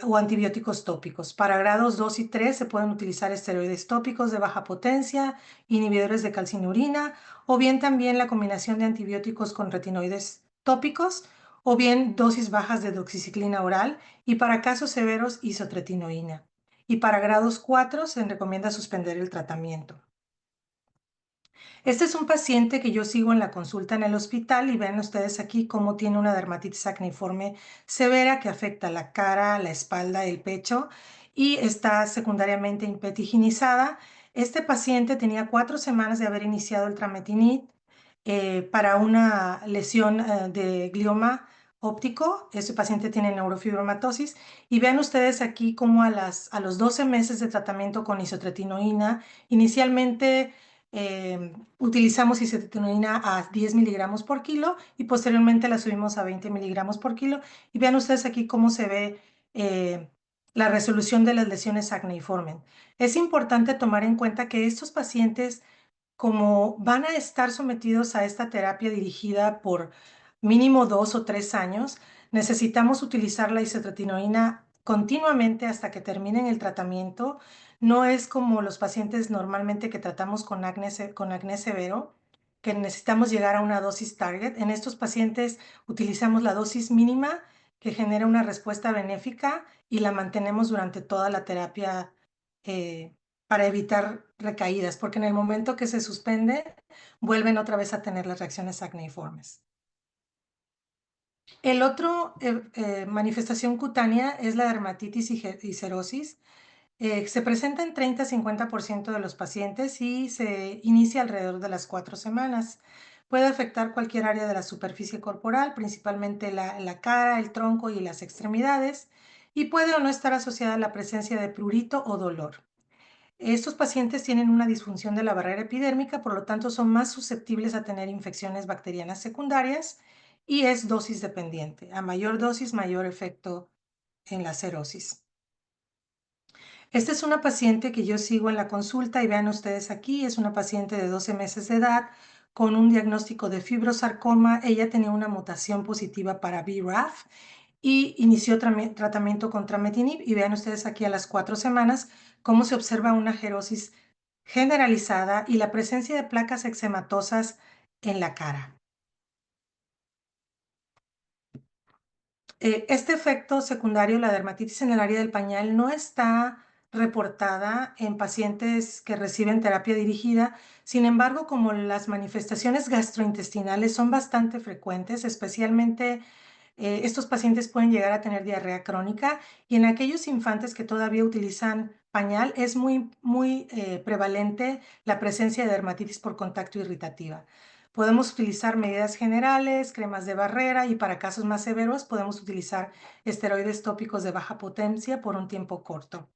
o antibióticos tópicos. Para grados 2 y 3 se pueden utilizar esteroides tópicos de baja potencia, inhibidores de calcineurina o bien también la combinación de antibióticos con retinoides tópicos o bien dosis bajas de doxiciclina oral y para casos severos isotretinoína. Y para grados 4 se recomienda suspender el tratamiento. Este es un paciente que yo sigo en la consulta en el hospital y ven ustedes aquí cómo tiene una dermatitis acneiforme severa que afecta la cara, la espalda, el pecho y está secundariamente impetiginizada. Este paciente tenía 4 semanas de haber iniciado el trametinib para una lesión de glioma óptico. Este paciente tiene neurofibromatosis y vean ustedes aquí cómo a los 12 meses de tratamiento con isotretinoína, inicialmente utilizamos isotretinoína a 10 miligramos por kilo y posteriormente la subimos a 20 miligramos por kilo y vean ustedes aquí cómo se ve la resolución de las lesiones acneiformes. Es importante tomar en cuenta que estos pacientes, como van a estar sometidos a esta terapia dirigida por mínimo 2 o 3 años, necesitamos utilizar la isotretinoína continuamente hasta que terminen el tratamiento. No es como los pacientes normalmente que tratamos con acné severo, que necesitamos llegar a una dosis target. En estos pacientes utilizamos la dosis mínima que genera una respuesta benéfica y la mantenemos durante toda la terapia para evitar recaídas, porque en el momento que se suspende, vuelven otra vez a tener las reacciones acneiformes. El otro manifestación cutánea es la dermatitis y xerosis. Se presenta en 30-50% de los pacientes y se inicia alrededor de las 4 semanas. Puede afectar cualquier área de la superficie corporal, principalmente la cara, el tronco y las extremidades, y puede o no estar asociada a la presencia de prurito o dolor. Estos pacientes tienen una disfunción de la barrera epidérmica, por lo tanto son más susceptibles a tener infecciones bacterianas secundarias y es dosis dependiente. A mayor dosis, mayor efecto en la cerosis. Esta es una paciente que yo sigo en la consulta y vean ustedes aquí, es una paciente de 12 meses de edad con un diagnóstico de fibrosarcoma. Ella tenía una mutación positiva para BRAF y inició tratamiento con trametinib y vean ustedes aquí a las 4 semanas cómo se observa una gerosis generalizada y la presencia de placas eczematosas en la cara. Este efecto secundario, la dermatitis en el área del pañal, no está reportada en pacientes que reciben terapia dirigida. Sin embargo, como las manifestaciones gastrointestinales son bastante frecuentes, especialmente estos pacientes pueden llegar a tener diarrea crónica y en aquellos infantes que todavía utilizan pañal es muy prevalente la presencia de dermatitis por contacto irritativa. Podemos utilizar medidas generales, cremas de barrera y para casos más severos podemos utilizar esteroides tópicos de baja potencia por un tiempo corto.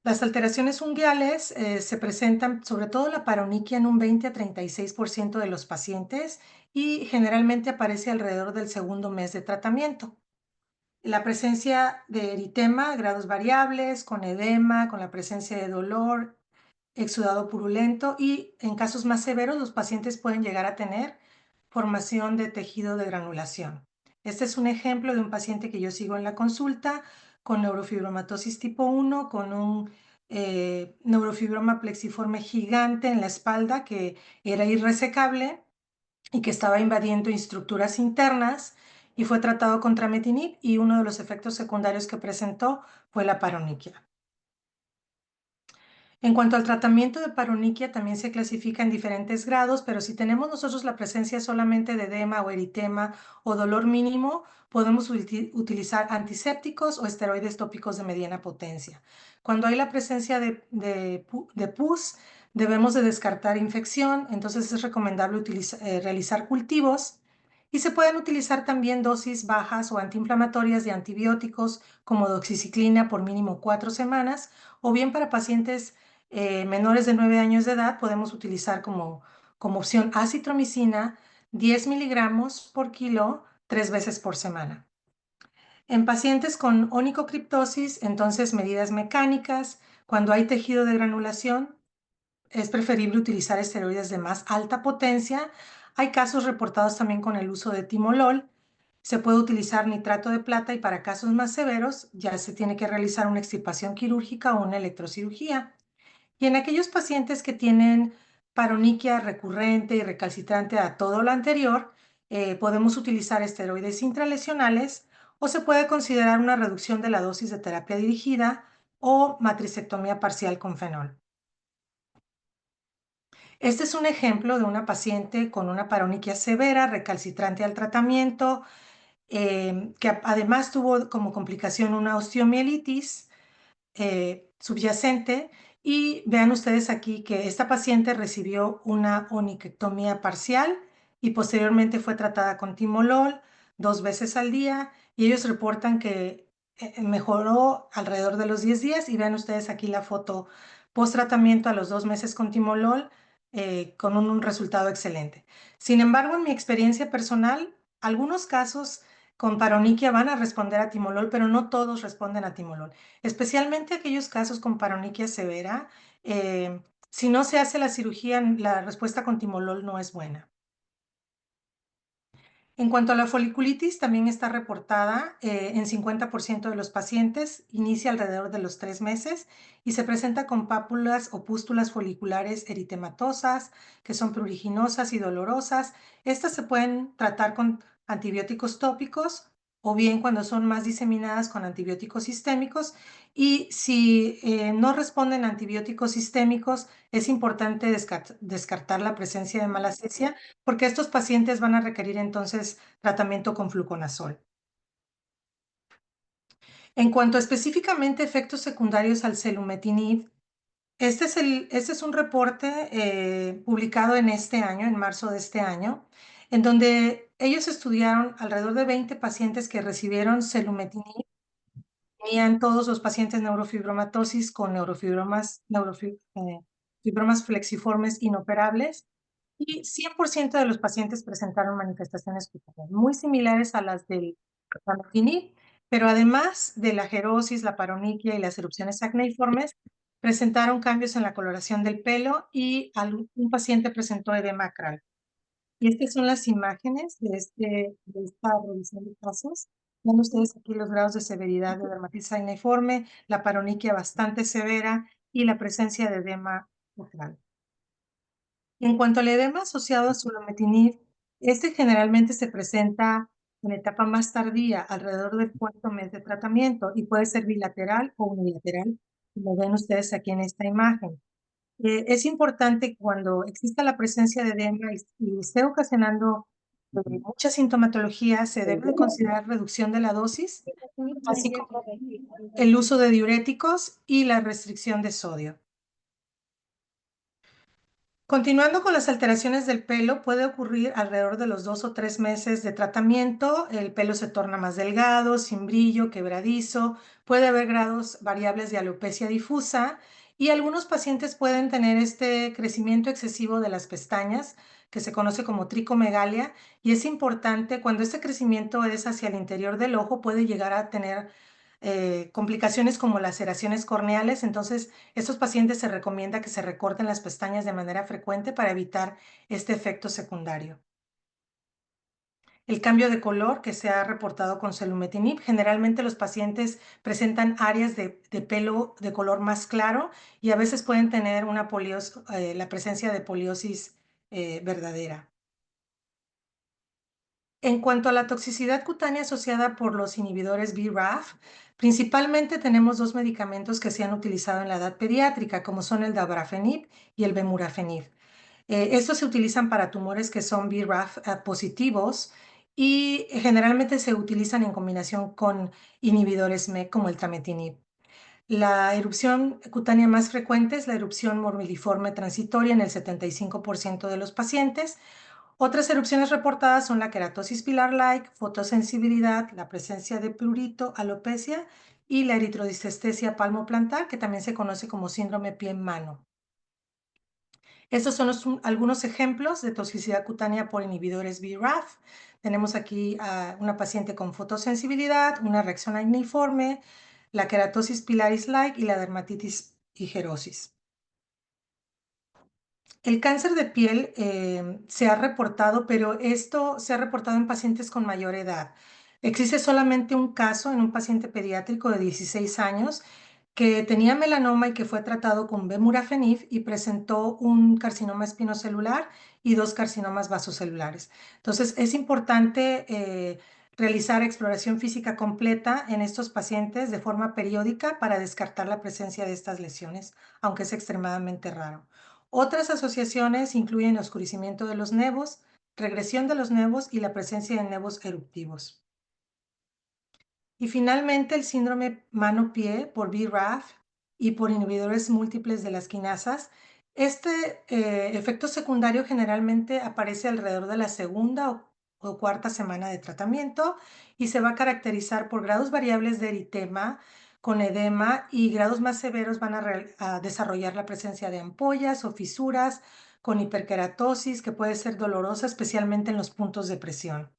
Las alteraciones unguiales se presentan sobre todo la paroniquia en un 20-36% de los pacientes y generalmente aparece alrededor del segundo mes de tratamiento. La presencia de eritema, grados variables, con edema, con la presencia de dolor, exudado purulento y en casos más severos los pacientes pueden llegar a tener formación de tejido de granulación. Este es un ejemplo de un paciente que yo sigo en la consulta con neurofibromatosis tipo 1, con un neurofibroma plexiforme gigante en la espalda que era irresecable y que estaba invadiendo estructuras internas y fue tratado con trametinib y uno de los efectos secundarios que presentó fue la paroniquia. En cuanto al tratamiento de paroniquia, también se clasifica en diferentes grados, pero si tenemos nosotros la presencia solamente de edema o eritema o dolor mínimo, podemos utilizar antisépticos o esteroides tópicos de mediana potencia. Cuando hay la presencia de pus, debemos de descartar infección, entonces es recomendable realizar cultivos y se pueden utilizar también dosis bajas o antiinflamatorias de antibióticos como doxiciclina por mínimo 4 semanas o bien para pacientes menores de 9 años de edad podemos utilizar como opción acitromicina 10 miligramos por kilo 3 veces por semana. En pacientes con onicocriptosis, entonces medidas mecánicas, cuando hay tejido de granulación, es preferible utilizar esteroides de más alta potencia. Hay casos reportados también con el uso de timolol. Se puede utilizar nitrato de plata y para casos más severos ya se tiene que realizar una extirpación quirúrgica o una electrocirugía. Y en aquellos pacientes que tienen paroniquia recurrente y recalcitrante a todo lo anterior, podemos utilizar esteroides intralesionales o se puede considerar una reducción de la dosis de terapia dirigida o matricectomía parcial con fenol. Este es un ejemplo de una paciente con una paroniquia severa, recalcitrante al tratamiento, que además tuvo como complicación una osteomielitis subyacente y vean ustedes aquí que esta paciente recibió una oniquectomía parcial y posteriormente fue tratada con timolol 2 veces al día y ellos reportan que mejoró alrededor de los 10 días y vean ustedes aquí la foto post tratamiento a los 2 meses con timolol con un resultado excelente. Sin embargo, en mi experiencia personal, algunos casos con paroniquia van a responder a timolol, pero no todos responden a timolol. Especialmente aquellos casos con paroniquia severa, si no se hace la cirugía, la respuesta con timolol no es buena. En cuanto a la foliculitis, también está reportada en 50% de los pacientes, inicia alrededor de los 3 meses y se presenta con pápulas o pústulas foliculares eritematosas, que son pruriginosas y dolorosas. Estas se pueden tratar con antibióticos tópicos o bien cuando son más diseminadas con antibióticos sistémicos. Y si no responden a antibióticos sistémicos, es importante descartar la presencia de malacesia porque estos pacientes van a requerir entonces tratamiento con fluconazol. En cuanto específicamente a efectos secundarios al selumetinib, este es un reporte publicado en este año, en marzo de este año, en donde ellos estudiaron alrededor de 20 pacientes que recibieron selumetinib. Tenían todos los pacientes neurofibromatosis con fibromas flexiformes inoperables y 100% de los pacientes presentaron manifestaciones cutáneas muy similares a las del ranitidib, pero además de la gerosis, la paronychia y las erupciones acneiformes, presentaron cambios en la coloración del pelo y un paciente presentó edema acral. Y estas son las imágenes de esta revisión de casos. Ven ustedes aquí los grados de severidad de dermatitis acneiforme, la paronychia bastante severa y la presencia de edema acral. En cuanto al edema asociado a sulometinib, este generalmente se presenta en etapa más tardía, alrededor del cuarto mes de tratamiento, y puede ser bilateral o unilateral, como ven ustedes aquí en esta imagen. Es importante cuando exista la presencia de edema y esté ocasionando mucha sintomatología, se debe de considerar reducción de la dosis, así como el uso de diuréticos y la restricción de sodio. Continuando con las alteraciones del pelo, puede ocurrir alrededor de los 2 o 3 meses de tratamiento. El pelo se torna más delgado, sin brillo, quebradizo. Puede haber grados variables de alopecia difusa y algunos pacientes pueden tener este crecimiento excesivo de las pestañas, que se conoce como tricomegalia, y es importante cuando este crecimiento es hacia el interior del ojo, puede llegar a tener complicaciones como laceraciones corneales. Entonces, estos pacientes se recomienda que se recorten las pestañas de manera frecuente para evitar este efecto secundario. El cambio de color que se ha reportado con selumetinib, generalmente los pacientes presentan áreas de pelo de color más claro y a veces pueden tener la presencia de poliosis verdadera. En cuanto a la toxicidad cutánea asociada por los inhibidores BRAF, principalmente tenemos 2 medicamentos que se han utilizado en la edad pediátrica, como son el dabrafenib y el bemurafenib. Estos se utilizan para tumores que son BRAF positivos y generalmente se utilizan en combinación con inhibidores MEK como el trametinib. La erupción cutánea más frecuente es la erupción morbilliforme transitoria en el 75% de los pacientes. Otras erupciones reportadas son la queratosis pilar-like, fotosensibilidad, la presencia de prurito, alopecia y la eritrodisestesia palmoplantar, que también se conoce como síndrome pie-mano. Estos son algunos ejemplos de toxicidad cutánea por inhibidores BRAF. Tenemos aquí a una paciente con fotosensibilidad, una reacción acneiforme, la queratosis pilaris-like y la dermatitis higerosis. El cáncer de piel se ha reportado, pero esto se ha reportado en pacientes con mayor edad. Existe solamente un caso en un paciente pediátrico de 16 años que tenía melanoma y que fue tratado con bemurafenib y presentó un carcinoma espinocelular y 2 carcinomas vasocelulares. Entonces, es importante realizar exploración física completa en estos pacientes de forma periódica para descartar la presencia de estas lesiones, aunque es extremadamente raro. Otras asociaciones incluyen oscurecimiento de los nevos, regresión de los nevos y la presencia de nevos eruptivos. Y finalmente el síndrome mano-pie por BRAF y por inhibidores múltiples de las quinasas. Este efecto secundario generalmente aparece alrededor de la segunda o cuarta semana de tratamiento y se va a caracterizar por grados variables de eritema con edema, y grados más severos van a desarrollar la presencia de ampollas o fisuras con hiperkeratosis que puede ser dolorosa, especialmente en los puntos de presión.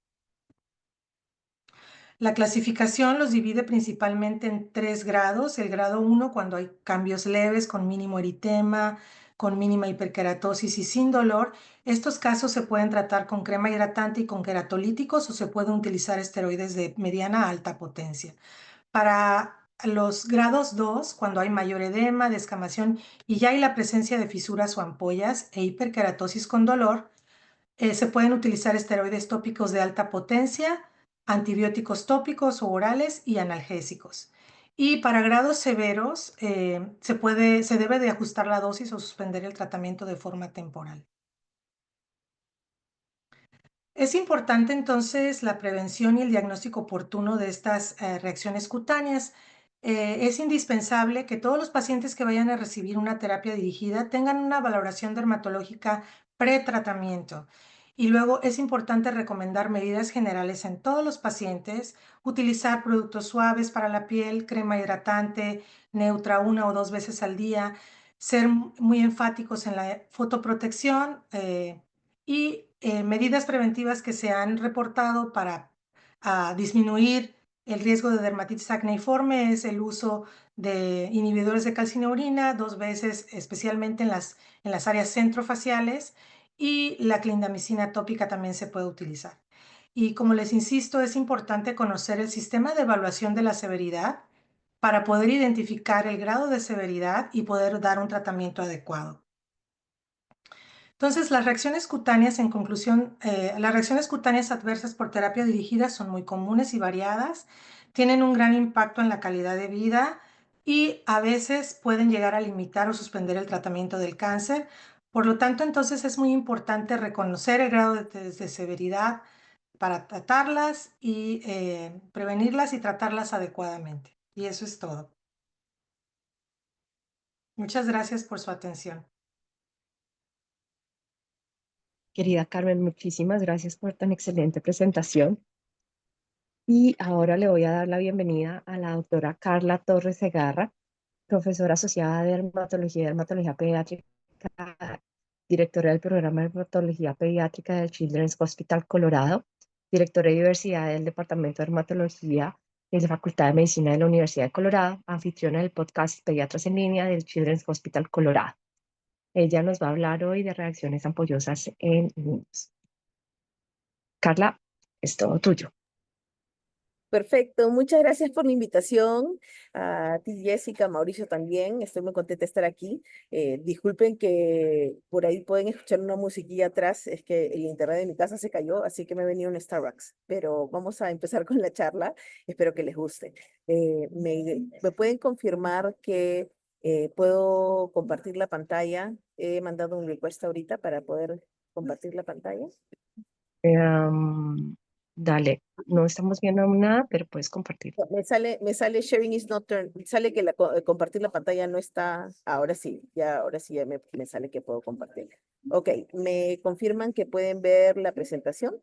La clasificación los divide principalmente en 3 grados. El grado 1, cuando hay cambios leves con mínimo eritema, con mínima hiperkeratosis y sin dolor. Estos casos se pueden tratar con crema hidratante y con queratolíticos, o se pueden utilizar esteroides de mediana a alta potencia. Para los grados 2, cuando hay mayor edema, descamación y ya hay la presencia de fisuras o ampollas e hiperkeratosis con dolor, se pueden utilizar esteroides tópicos de alta potencia, antibióticos tópicos o orales y analgésicos. Y para grados severos se debe de ajustar la dosis o suspender el tratamiento de forma temporal. Es importante entonces la prevención y el diagnóstico oportuno de estas reacciones cutáneas. Es indispensable que todos los pacientes que vayan a recibir una terapia dirigida tengan una valoración dermatológica pretratamiento. Y luego es importante recomendar medidas generales en todos los pacientes, utilizar productos suaves para la piel, crema hidratante, neutra 1 o 2 veces al día, ser muy enfáticos en la fotoprotección, y medidas preventivas que se han reportado para disminuir el riesgo de dermatitis acneiforme es el uso de inhibidores de calcineurina 2 veces, especialmente en las áreas centrofaciales, y la clindamicina tópica también se puede utilizar. Y como les insisto, es importante conocer el sistema de evaluación de la severidad para poder identificar el grado de severidad y poder dar un tratamiento adecuado. Entonces, las reacciones cutáneas, en conclusión, las reacciones cutáneas adversas por terapia dirigida son muy comunes y variadas, tienen un gran impacto en la calidad de vida y a veces pueden llegar a limitar o suspender el tratamiento del cáncer. Por lo tanto, entonces es muy importante reconocer el grado de severidad para tratarlas y prevenirlas y tratarlas adecuadamente. Y eso es todo. Muchas gracias por su atención. Querida Carmen, muchísimas gracias por tan excelente presentación. Y ahora le voy a dar la bienvenida a la doctora Carla Torres Segarra, profesora asociada de dermatología y dermatología pediátrica, directora del programa de dermatología pediátrica del Children's Hospital Colorado, directora de diversidad del Departamento de Dermatología de la Facultad de Medicina de la Universidad de Colorado, anfitriona del podcast Pediatras en Línea del Children's Hospital Colorado. Ella nos va a hablar hoy de reacciones ampollosas en niños. Carla, es todo tuyo. Perfecto, muchas gracias por la invitación. A ti, Jessica, Mauricio también. Estoy muy contenta de estar aquí. Disculpen que por ahí pueden escuchar una musiquilla atrás. Es que el internet de mi casa se cayó, así que me he venido a un Starbucks. Pero vamos a empezar con la charla. Espero que les guste. ¿Me pueden confirmar que puedo compartir la pantalla? He mandado un request ahorita para poder compartir la pantalla. Dale, no estamos viendo nada, pero puedes compartir. Me sale sharing is not turned, sale que compartir la pantalla no está, ahora sí, ya me sale que puedo compartir. Ok, ¿me confirman que pueden ver la presentación?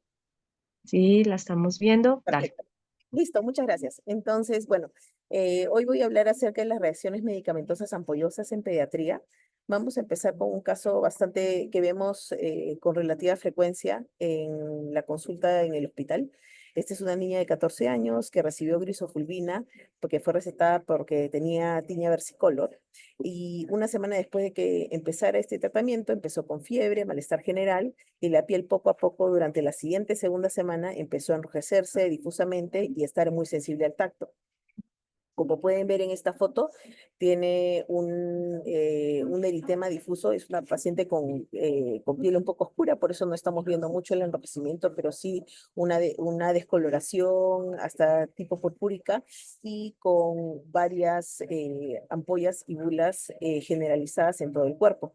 Sí, la estamos viendo. Dale. Perfecto. Listo, muchas gracias. Entonces, bueno, hoy voy a hablar acerca de las reacciones medicamentosas ampollosas en pediatría. Vamos a empezar con un caso bastante que vemos con relativa frecuencia en la consulta en el hospital. Esta es una niña de 14 años que recibió grisofulvina porque fue recetada porque tenía tiña versicolor. Y una semana después de que empezara este tratamiento, empezó con fiebre, malestar general y la piel poco a poco durante la siguiente segunda semana empezó a enrojecerse difusamente y estar muy sensible al tacto. Como pueden ver en esta foto, tiene un eritema difuso, es una paciente con piel un poco oscura, por eso no estamos viendo mucho el enrojecimiento, pero sí una descoloración hasta tipo purpúrica y con varias ampollas y bulas generalizadas en todo el cuerpo.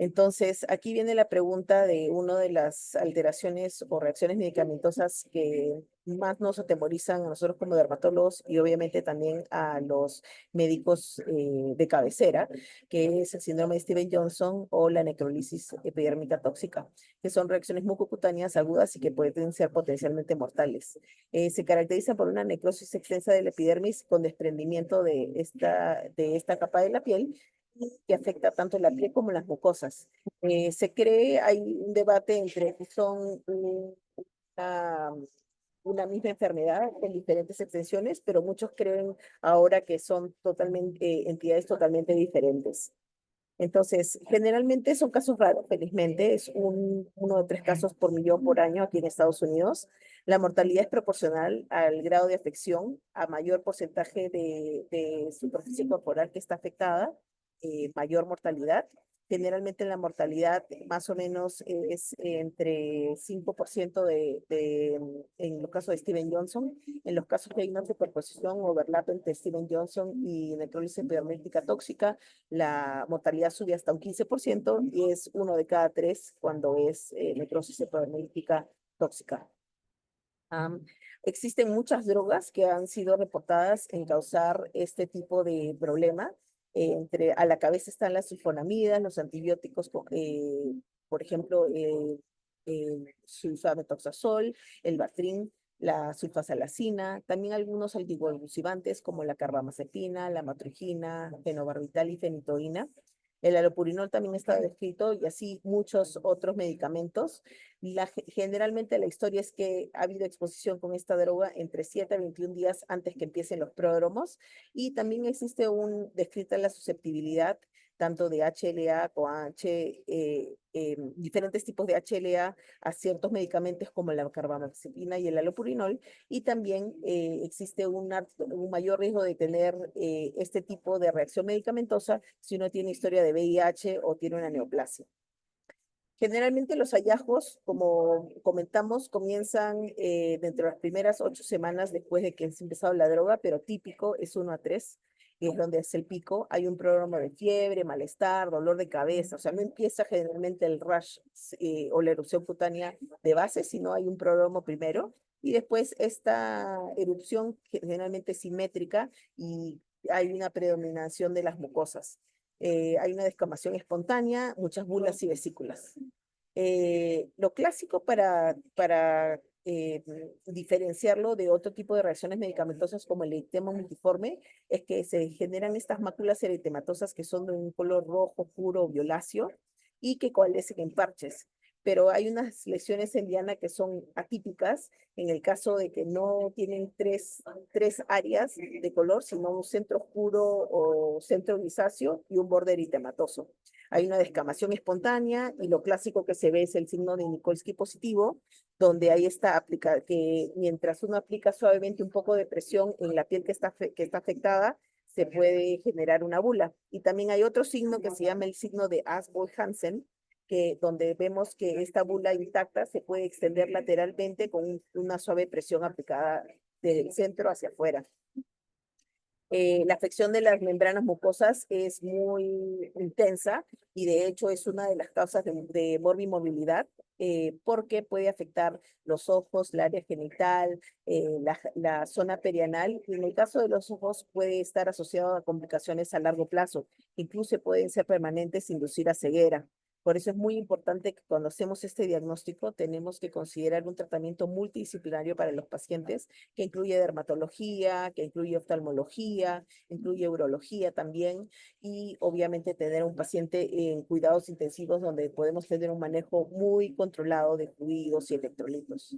Entonces, aquí viene la pregunta de una de las alteraciones o reacciones medicamentosas que más nos atemorizan a nosotros como dermatólogos y obviamente también a los médicos de cabecera, que es el síndrome de Steven-Johnson o la necrólisis epidérmica tóxica, que son reacciones mucocutáneas agudas y que pueden ser potencialmente mortales. Se caracteriza por una necrosis extensa de la epidermis con desprendimiento de esta capa de la piel que afecta tanto la piel como las mucosas. Hay un debate entre que son una, una misma enfermedad con diferentes extensiones, pero muchos creen ahora que son totalmente entidades totalmente diferentes. Entonces, generalmente son casos raros, felizmente, es uno de 3 casos por millón por año aquí en Estados Unidos. La mortalidad es proporcional al grado de afección, a mayor porcentaje de superficie corporal que está afectada, mayor mortalidad. Generalmente la mortalidad más o menos es entre 5% en los casos de Steven Johnson. En los casos que hay una superposición o overlap entre Steven Johnson y necrólisis epidérmica tóxica, la mortalidad sube hasta un 15% y es 1 de cada 3 cuando es necrosis epidérmica tóxica. Existen muchas drogas que han sido reportadas en causar este tipo de problema. A la cabeza están las sulfonamidas, los antibióticos, por ejemplo, sulfamethoxazol, el Bactrim, la sulfasalacina, también algunos anticonvulsivantes como la carbamazepina, la matrigina, fenobarbital y fenitoína. El alopurinol también está descrito y así muchos otros medicamentos. Generalmente la historia es que ha habido exposición con esta droga entre 7 a 21 días antes que empiecen los pródromos y también existe descrita la susceptibilidad tanto de HLA como diferentes tipos de HLA a ciertos medicamentos como la carbamazepina y el alopurinol y también existe un mayor riesgo de tener este tipo de reacción medicamentosa si uno tiene historia de VIH o tiene una neoplasia. Generalmente los hallazgos, como comentamos, comienzan dentro de las primeras 8 semanas después de que se ha empezado la droga, pero típico es 1 a 3, que es donde es el pico. Hay un programa de fiebre, malestar, dolor de cabeza, o sea, no empieza generalmente el rash o la erupción cutánea de base, sino hay un programa primero, y después esta erupción generalmente es simétrica y hay una predominación de las mucosas. Hay una descamación espontánea, muchas bulas y vesículas. Lo clásico para diferenciarlo de otro tipo de reacciones medicamentosas como el eritema multiforme es que se generan estas máculas eritematosas que son de un color rojo, puro o violáceo y que coalescen en parches. Pero hay unas lesiones en diana que son atípicas en el caso de que no tienen tres áreas de color, sino un centro oscuro o centro grisáceo y un borde eritematoso. Hay una descamación espontánea y lo clásico que se ve es el signo de Nikolsky positivo, donde ahí está que mientras uno aplica suavemente un poco de presión en la piel que está afectada, se puede generar una bula. Y también hay otro signo que se llama el signo de Asboy-Hansen, donde vemos que esta bula intacta se puede extender lateralmente con una suave presión aplicada desde el centro hacia afuera. La afección de las membranas mucosas es muy intensa y de hecho es una de las causas de morbimovilidad porque puede afectar los ojos, el área genital, la zona perianal y en el caso de los ojos puede estar asociado a complicaciones a largo plazo, incluso pueden ser permanentes, inducir a ceguera. Por eso es muy importante que cuando hacemos este diagnóstico tenemos que considerar un tratamiento multidisciplinario para los pacientes que incluye dermatología, que incluye oftalmología, incluye urología también y obviamente tener un paciente en cuidados intensivos donde podemos tener un manejo muy controlado de fluidos y electrolitos.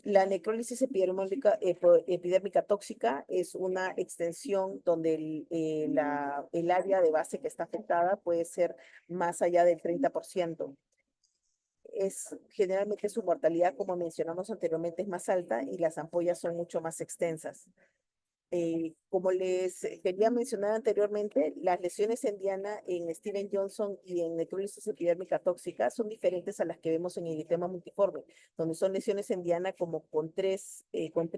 La necrólisis epidérmica tóxica es una extensión donde el área de base que está afectada puede ser más allá del 30%. Generalmente su mortalidad, como mencionamos anteriormente, es más alta y las ampollas son mucho más extensas. Como les quería mencionar anteriormente, las lesiones en diana en Steven Johnson y en necrólisis epidérmica tóxica son diferentes a las que vemos en el eritema multiforme, donde son lesiones en diana como con tres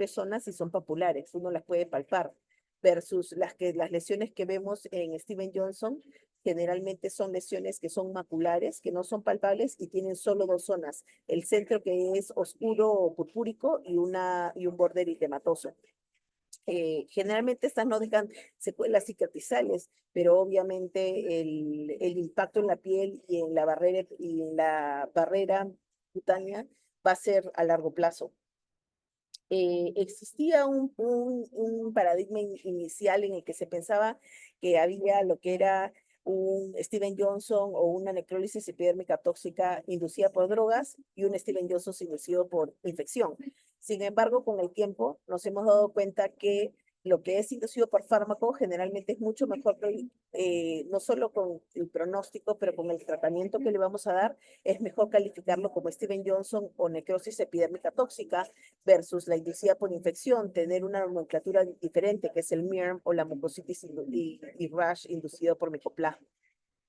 zonas y son papulares, uno las puede palpar, versus las lesiones que vemos en Steven Johnson generalmente son lesiones que son maculares, que no son palpables y tienen solo 2 zonas, el centro que es oscuro o purpúrico y un borde eritematoso. Generalmente estas no dejan secuelas cicatrizales, pero obviamente el impacto en la piel y en la barrera cutánea va a ser a largo plazo. Existía un paradigma inicial en el que se pensaba que había lo que era un Steven Johnson o una necrólisis epidérmica tóxica inducida por drogas y un Steven Johnson inducido por infección. Sin embargo, con el tiempo nos hemos dado cuenta que lo que es inducido por fármaco generalmente es mucho mejor, no solo con el pronóstico, pero con el tratamiento que le vamos a dar, es mejor calificarlo como Steven Johnson o necrosis epidérmica tóxica versus la inducida por infección, tener una nomenclatura diferente, que es el MIRM o la mucositis y rash inducido por micoplasma.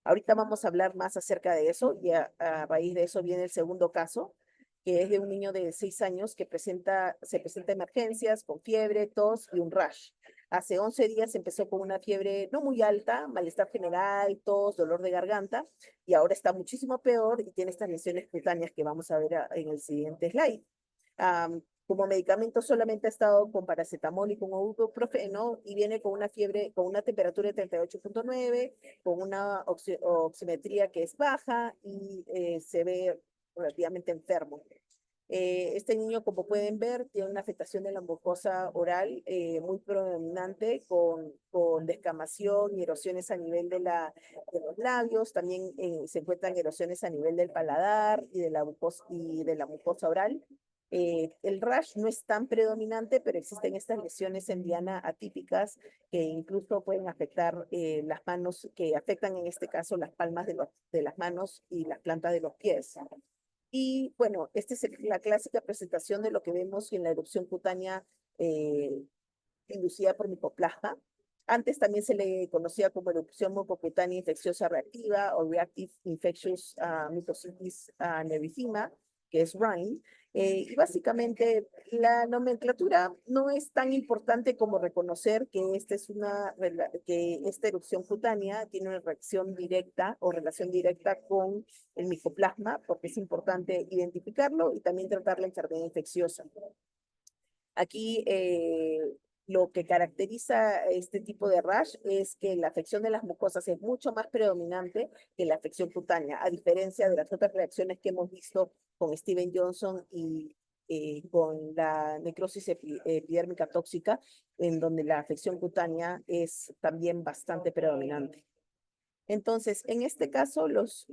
Ahorita vamos a hablar más acerca de eso y a raíz de eso viene el segundo caso, que es de un niño de 6 años que se presenta emergencias con fiebre, tos y un rash. Hace 11 días empezó con una fiebre no muy alta, malestar general, tos, dolor de garganta, y ahora está muchísimo peor y tiene estas lesiones cutáneas que vamos a ver en el siguiente slide. Como medicamento solamente ha estado con paracetamol y con ibuprofeno y viene con una fiebre, con una temperatura de 38.9, con una oximetría que es baja y se ve relativamente enfermo. Este niño, como pueden ver, tiene una afectación de la mucosa oral muy predominante con descamación y erosiones a nivel de los labios. También se encuentran erosiones a nivel del paladar y de la mucosa oral. El rash no es tan predominante, pero existen estas lesiones en diana atípicas que incluso pueden afectar las manos, que afectan en este caso las palmas de las manos y las plantas de los pies. Y bueno, esta es la clásica presentación de lo que vemos en la erupción cutánea inducida por micoplasma. Antes también se le conocía como erupción mucocutánea infecciosa reactiva o Reactive Infectious Mucositis Nephrythema, que es RINE. Y básicamente la nomenclatura no es tan importante como reconocer que que esta erupción cutánea tiene una reacción directa o relación directa con el micoplasma, porque es importante identificarlo y también tratar la enfermedad infecciosa. Aquí lo que caracteriza este tipo de rash es que la afección de las mucosas es mucho más predominante que la afección cutánea, a diferencia de las otras reacciones que hemos visto con Steven Johnson y con la necrosis epidérmica tóxica, en donde la afección cutánea es también bastante predominante. Entonces, en este caso, los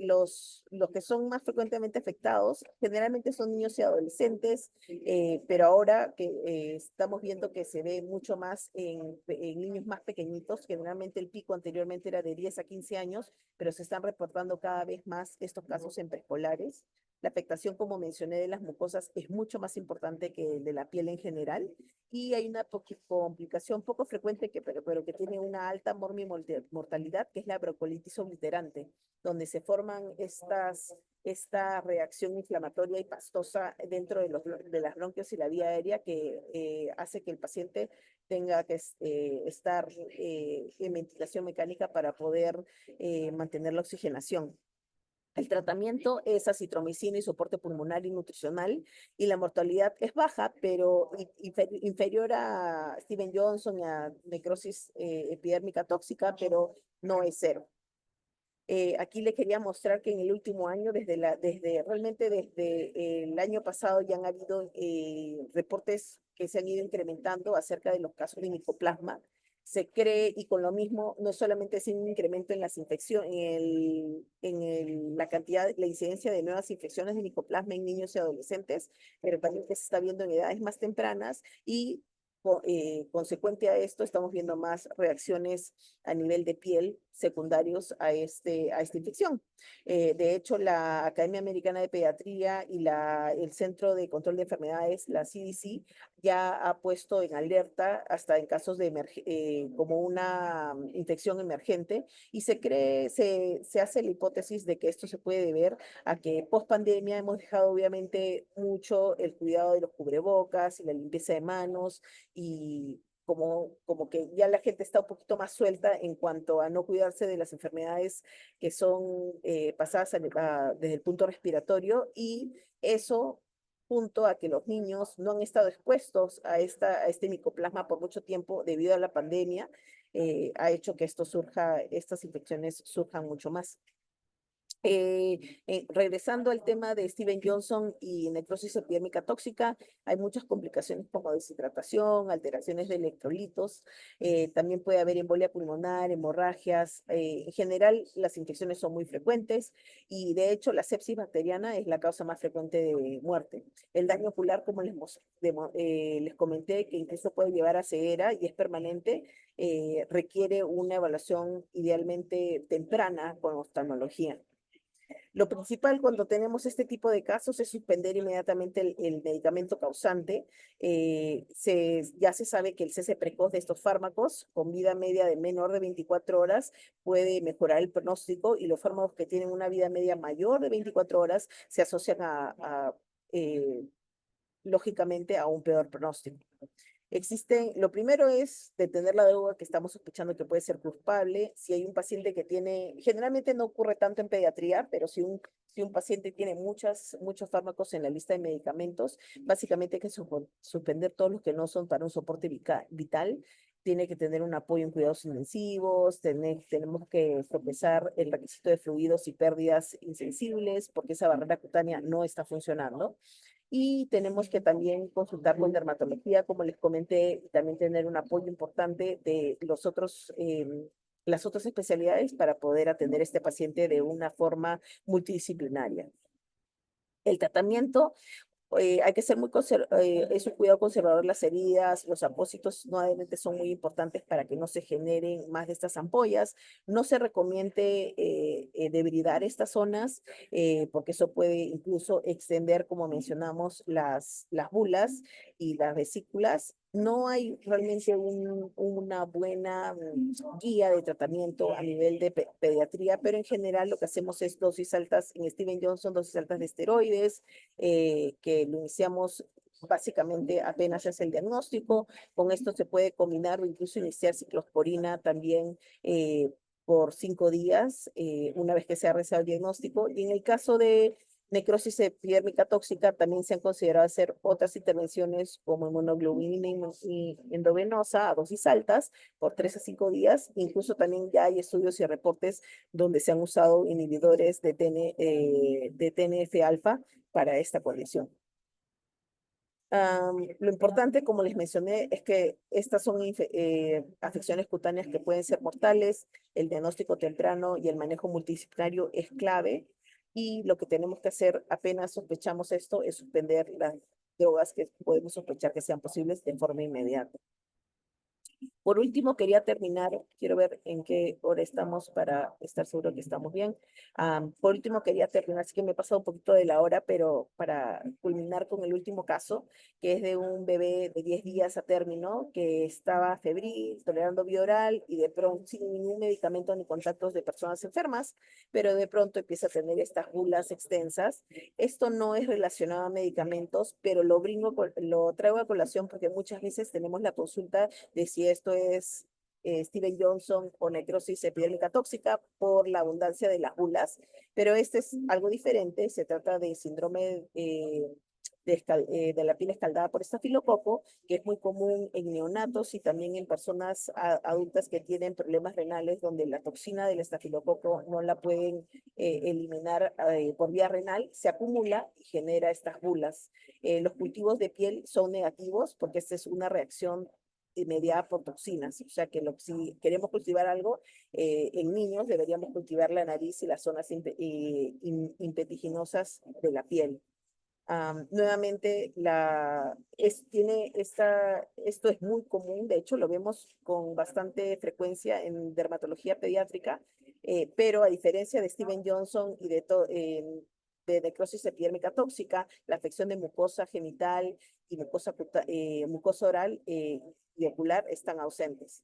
que son más frecuentemente afectados generalmente son niños y adolescentes, pero ahora que estamos viendo que se ve mucho más en niños más pequeñitos, generalmente el pico anteriormente era de 10 a 15 años, pero se están reportando cada vez más estos casos en preescolares. La afectación, como mencioné, de las mucosas es mucho más importante que de la piel en general y hay una complicación poco frecuente, pero que tiene una alta mortalidad, que es la bronquiolitis obliterante, donde se forman esta reacción inflamatoria y pastosa dentro de las bronquios y la vía aérea que hace que el paciente tenga que estar en ventilación mecánica para poder mantener la oxigenación. El tratamiento es acitromicina y soporte pulmonar y nutricional, y la mortalidad es baja, pero inferior a Steven Johnson y a necrosis epidérmica tóxica, pero no es cero. Aquí le quería mostrar que en el último año, realmente desde el año pasado, ya han habido reportes que se han ido incrementando acerca de los casos de micoplasma. Se cree, y con lo mismo, no solamente es un incremento en las infecciones, la cantidad, la incidencia de nuevas infecciones de micoplasma en niños y adolescentes, pero también que se está viendo en edades más tempranas y consecuente a esto, estamos viendo más reacciones a nivel de piel secundarios a esta infección. De hecho, la Academia Americana de Pediatría y el Centro de Control de Enfermedades, la CDC, ya ha puesto en alerta hasta en casos de como una infección emergente, y se hace la hipótesis de que esto se puede deber a que post pandemia hemos dejado obviamente mucho el cuidado de los cubrebocas y la limpieza de manos, y como que ya la gente está un poquito más suelta en cuanto a no cuidarse de las enfermedades que son pasadas desde el punto respiratorio, y eso junto a que los niños no han estado expuestos a este micoplasma por mucho tiempo debido a la pandemia, ha hecho que estas infecciones surjan mucho más. Regresando al tema de Steven Johnson y necrosis epidérmica tóxica, hay muchas complicaciones como deshidratación, alteraciones de electrolitos, también puede haber embolia pulmonar, hemorragias. En general, las infecciones son muy frecuentes y de hecho la sepsis bacteriana es la causa más frecuente de muerte. El daño ocular, como les comenté, que incluso puede llevar a ceguera y es permanente, requiere una evaluación idealmente temprana con oftalmología. Lo principal cuando tenemos este tipo de casos es suspender inmediatamente el medicamento causante. Ya se sabe que el cese precoz de estos fármacos con vida media de menor de 24 horas puede mejorar el pronóstico, y los fármacos que tienen una vida media mayor de 24 horas se asocian lógicamente a un peor pronóstico. Lo primero es detener la droga que estamos sospechando que puede ser culpable. Si hay un paciente que tiene, generalmente no ocurre tanto en pediatría, pero si un paciente tiene muchos fármacos en la lista de medicamentos, básicamente hay que suspender todos los que no son para un soporte vital. Tiene que tener un apoyo en cuidados intensivos, tenemos que sopesar el requisito de fluidos y pérdidas insensibles, porque esa barrera cutánea no está funcionando. Y tenemos que también consultar con dermatología, como les comenté, y también tener un apoyo importante de las otras especialidades para poder atender a este paciente de una forma multidisciplinaria. El tratamiento hay que ser es un cuidado conservador las heridas, los apósitos no adherentes son muy importantes para que no se generen más de estas ampollas. No se recomiende debridar estas zonas porque eso puede incluso extender, como mencionamos, las bulas y las vesículas. No hay realmente una buena guía de tratamiento a nivel de pediatría, pero en general lo que hacemos es dosis altas, en Steven Johnson, dosis altas de esteroides, que lo iniciamos básicamente apenas es el diagnóstico. Con esto se puede combinar o incluso iniciar ciclosporina también por 5 días, una vez que se ha realizado el diagnóstico. Y en el caso de necrosis epidérmica tóxica, también se han considerado hacer otras intervenciones como inmunoglobulina endovenosa a dosis altas por 3 a 5 días. Incluso también ya hay estudios y reportes donde se han usado inhibidores de TNF-alfa para esta condición. Lo importante, como les mencioné, es que estas son afecciones cutáneas que pueden ser mortales. El diagnóstico temprano y el manejo multidisciplinario es clave. Y lo que tenemos que hacer apenas sospechamos esto es suspender las drogas que podemos sospechar que sean posibles de forma inmediata. Por último, quería terminar, quiero ver en qué hora estamos para estar seguro que estamos bien. Por último, quería terminar, así que me he pasado un poquito de la hora, pero para culminar con el último caso, que es de un bebé de 10 días a término que estaba febril, tolerando bioral y de pronto sin ningún medicamento ni contactos de personas enfermas, pero de pronto empieza a tener estas bulas extensas. Esto no es relacionado a medicamentos, pero lo traigo a colación porque muchas veces tenemos la consulta de si esto es Steven Johnson o necrosis epidérmica tóxica por la abundancia de las bulas, pero este es algo diferente, se trata de síndrome de la piel escaldada por estafilococo, que es muy común en neonatos y también en personas adultas que tienen problemas renales donde la toxina del estafilococo no la pueden eliminar por vía renal, se acumula y genera estas bulas. Los cultivos de piel son negativos porque esta es una reacción mediada por toxinas, o sea que si queremos cultivar algo en niños deberíamos cultivar la nariz y las zonas impetiginosas de la piel. Nuevamente, esto es muy común, de hecho lo vemos con bastante frecuencia en dermatología pediátrica, pero a diferencia de Steven Johnson y de necrosis epidérmica tóxica, la afección de mucosa genital y mucosa oral y ocular están ausentes.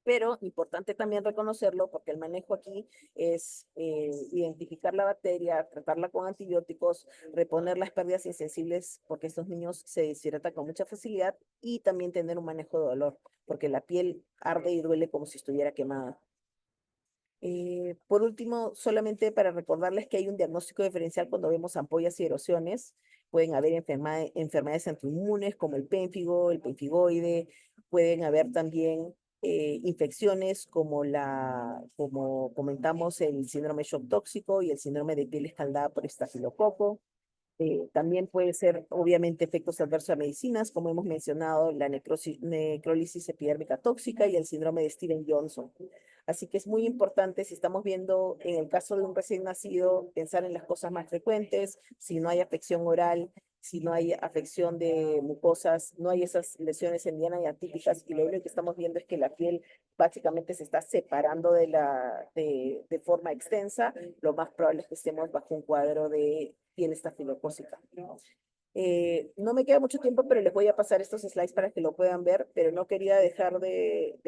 Pero importante también reconocerlo porque el manejo aquí es identificar la bacteria, tratarla con antibióticos, reponer las pérdidas insensibles porque estos niños se deshidratan con mucha facilidad y también tener un manejo de dolor porque la piel arde y duele como si estuviera quemada. Por último, solamente para recordarles que hay un diagnóstico diferencial cuando vemos ampollas y erosiones. Pueden haber enfermedades autoinmunes como el pénfigo, el penfigoide, pueden haber también infecciones como comentamos, el síndrome shock tóxico y el síndrome de piel escaldada por estafilococo. También puede ser, obviamente, efectos adversos a medicinas, como hemos mencionado, la necrólisis epidérmica tóxica y el síndrome de Steven Johnson. Así que es muy importante, si estamos viendo en el caso de un recién nacido, pensar en las cosas más frecuentes, si no hay afección oral, si no hay afección de mucosas, no hay esas lesiones endianas y atípicas, y lo único que estamos viendo es que la piel básicamente se está separando de forma extensa, lo más probable es que estemos bajo un cuadro de piel estafilocócica. No me queda mucho tiempo, pero les voy a pasar estos slides para que lo puedan ver, pero no quería dejar de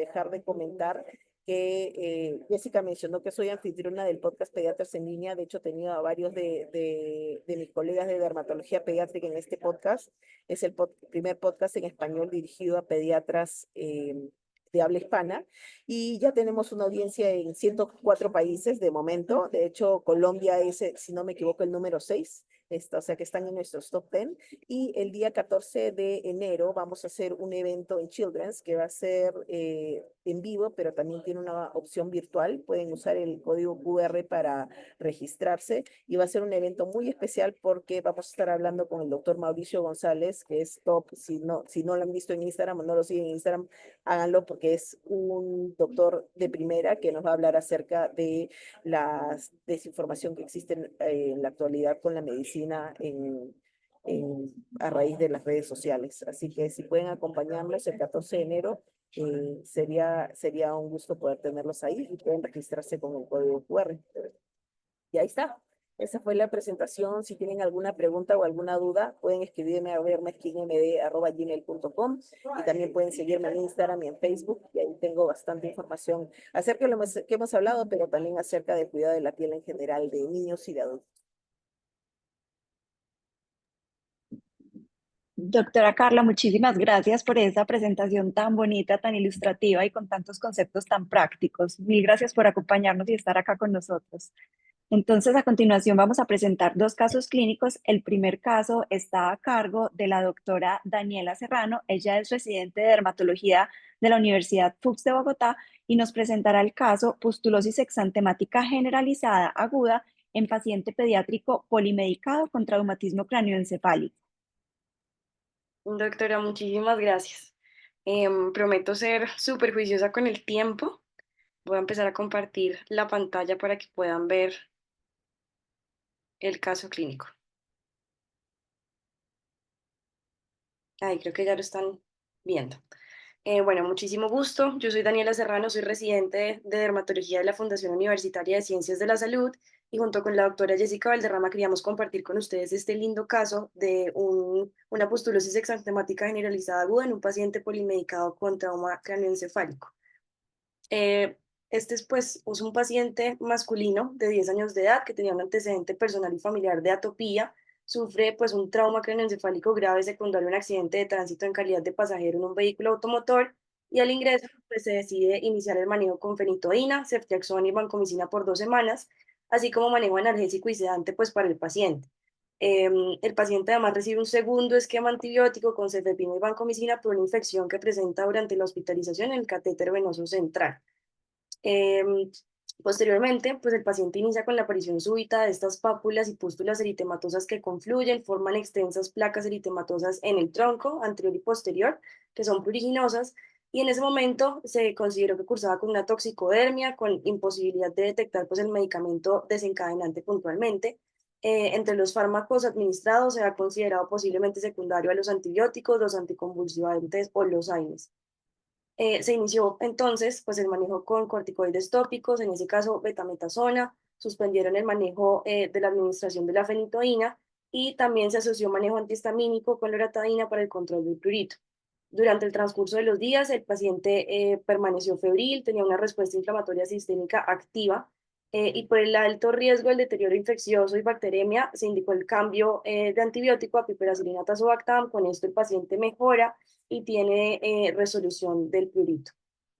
comentar que que Jessica mencionó que soy anfitriona del podcast Pediatras en Línea. De hecho, he tenido a varios de mis colegas de dermatología pediátrica en este podcast. Es el primer podcast en español dirigido a pediatras de habla hispana. Y ya tenemos una audiencia en 104 países de momento. De hecho, Colombia es, si no me equivoco, el número 6. O sea que están en nuestros top 10. Y el día 14 de enero vamos a hacer un evento en Children's que va a ser en vivo, pero también tiene una opción virtual. Pueden usar el código QR para registrarse y va a ser un evento muy especial porque vamos a estar hablando con el doctor Mauricio González, que es top. Si no lo han visto en Instagram o no lo siguen en Instagram, háganlo porque es un doctor de primera que nos va a hablar acerca de la desinformación que existe en la actualidad con la medicina a raíz de las redes sociales. Así que si pueden acompañarnos el 14 de enero, sería un gusto poder tenerlos ahí y pueden registrarse con el código QR. Y ahí está. Esa fue la presentación. Si tienen alguna pregunta o alguna duda, pueden escribirme a vermesquinmd@gmail.com y también pueden seguirme en Instagram y en Facebook, y ahí tengo bastante información acerca de lo que hemos hablado, pero también acerca del cuidado de la piel en general de niños y de adultos. Doctora Carla, muchísimas gracias por esa presentación tan bonita, tan ilustrativa y con tantos conceptos tan prácticos. Mil gracias por acompañarnos y estar acá con nosotros. Entonces, a continuación vamos a presentar dos casos clínicos. El primer caso está a cargo de la doctora Daniela Serrano. Ella es residente de dermatología de la Universidad Fuchs de Bogotá y nos presentará el caso pustulosis exantemática generalizada aguda en paciente pediátrico polimedicado con traumatismo cráneoencefálico. Doctora, muchísimas gracias. Prometo ser súper juiciosa con el tiempo. Voy a empezar a compartir la pantalla para que puedan ver el caso clínico. Ahí creo que ya lo están viendo. Bueno, muchísimo gusto. Yo soy Daniela Serrano, soy residente de dermatología de la Fundación Universitaria de Ciencias de la Salud y junto con la doctora Jessica Valderrama queríamos compartir con ustedes este lindo caso de una pustulosis exantemática generalizada aguda en un paciente polimedicado con trauma craneoencefálico. Este es un paciente masculino de 10 años de edad que tenía un antecedente personal y familiar de atopía. Sufre pues un trauma craneoencefálico grave secundario a un accidente de tránsito en calidad de pasajero en un vehículo automotor y al ingreso pues se decide iniciar el manejo con fenitoína, ceftriaxona y vancomicina por 2 semanas, así como manejo analgésico y sedante pues para el paciente. El paciente además recibe un segundo esquema antibiótico con cefepime y vancomicina por una infección que presenta durante la hospitalización en el catéter venoso central. Posteriormente, pues el paciente inicia con la aparición súbita de estas pápulas y pústulas eritematosas que confluyen, forman extensas placas eritematosas en el tronco anterior y posterior, que son pruriginosas, y en ese momento se consideró que cursaba con una toxicodermia, con imposibilidad de detectar pues, el medicamento desencadenante puntualmente. Entre los fármacos administrados se ha considerado posiblemente secundario a los antibióticos, los anticonvulsivantes o los AINES. Se inició entonces pues el manejo con corticoides tópicos, en ese caso betametasona, suspendieron el manejo de la administración de la fenitoína y también se asoció manejo antihistamínico con loratadina para el control del prurito. Durante el transcurso de los días, el paciente permaneció febril, tenía una respuesta inflamatoria sistémica activa y por el alto riesgo del deterioro infeccioso y bacteremia se indicó el cambio de antibiótico a piperacilina tazobactam. Con esto el paciente mejora y tiene resolución del prurito.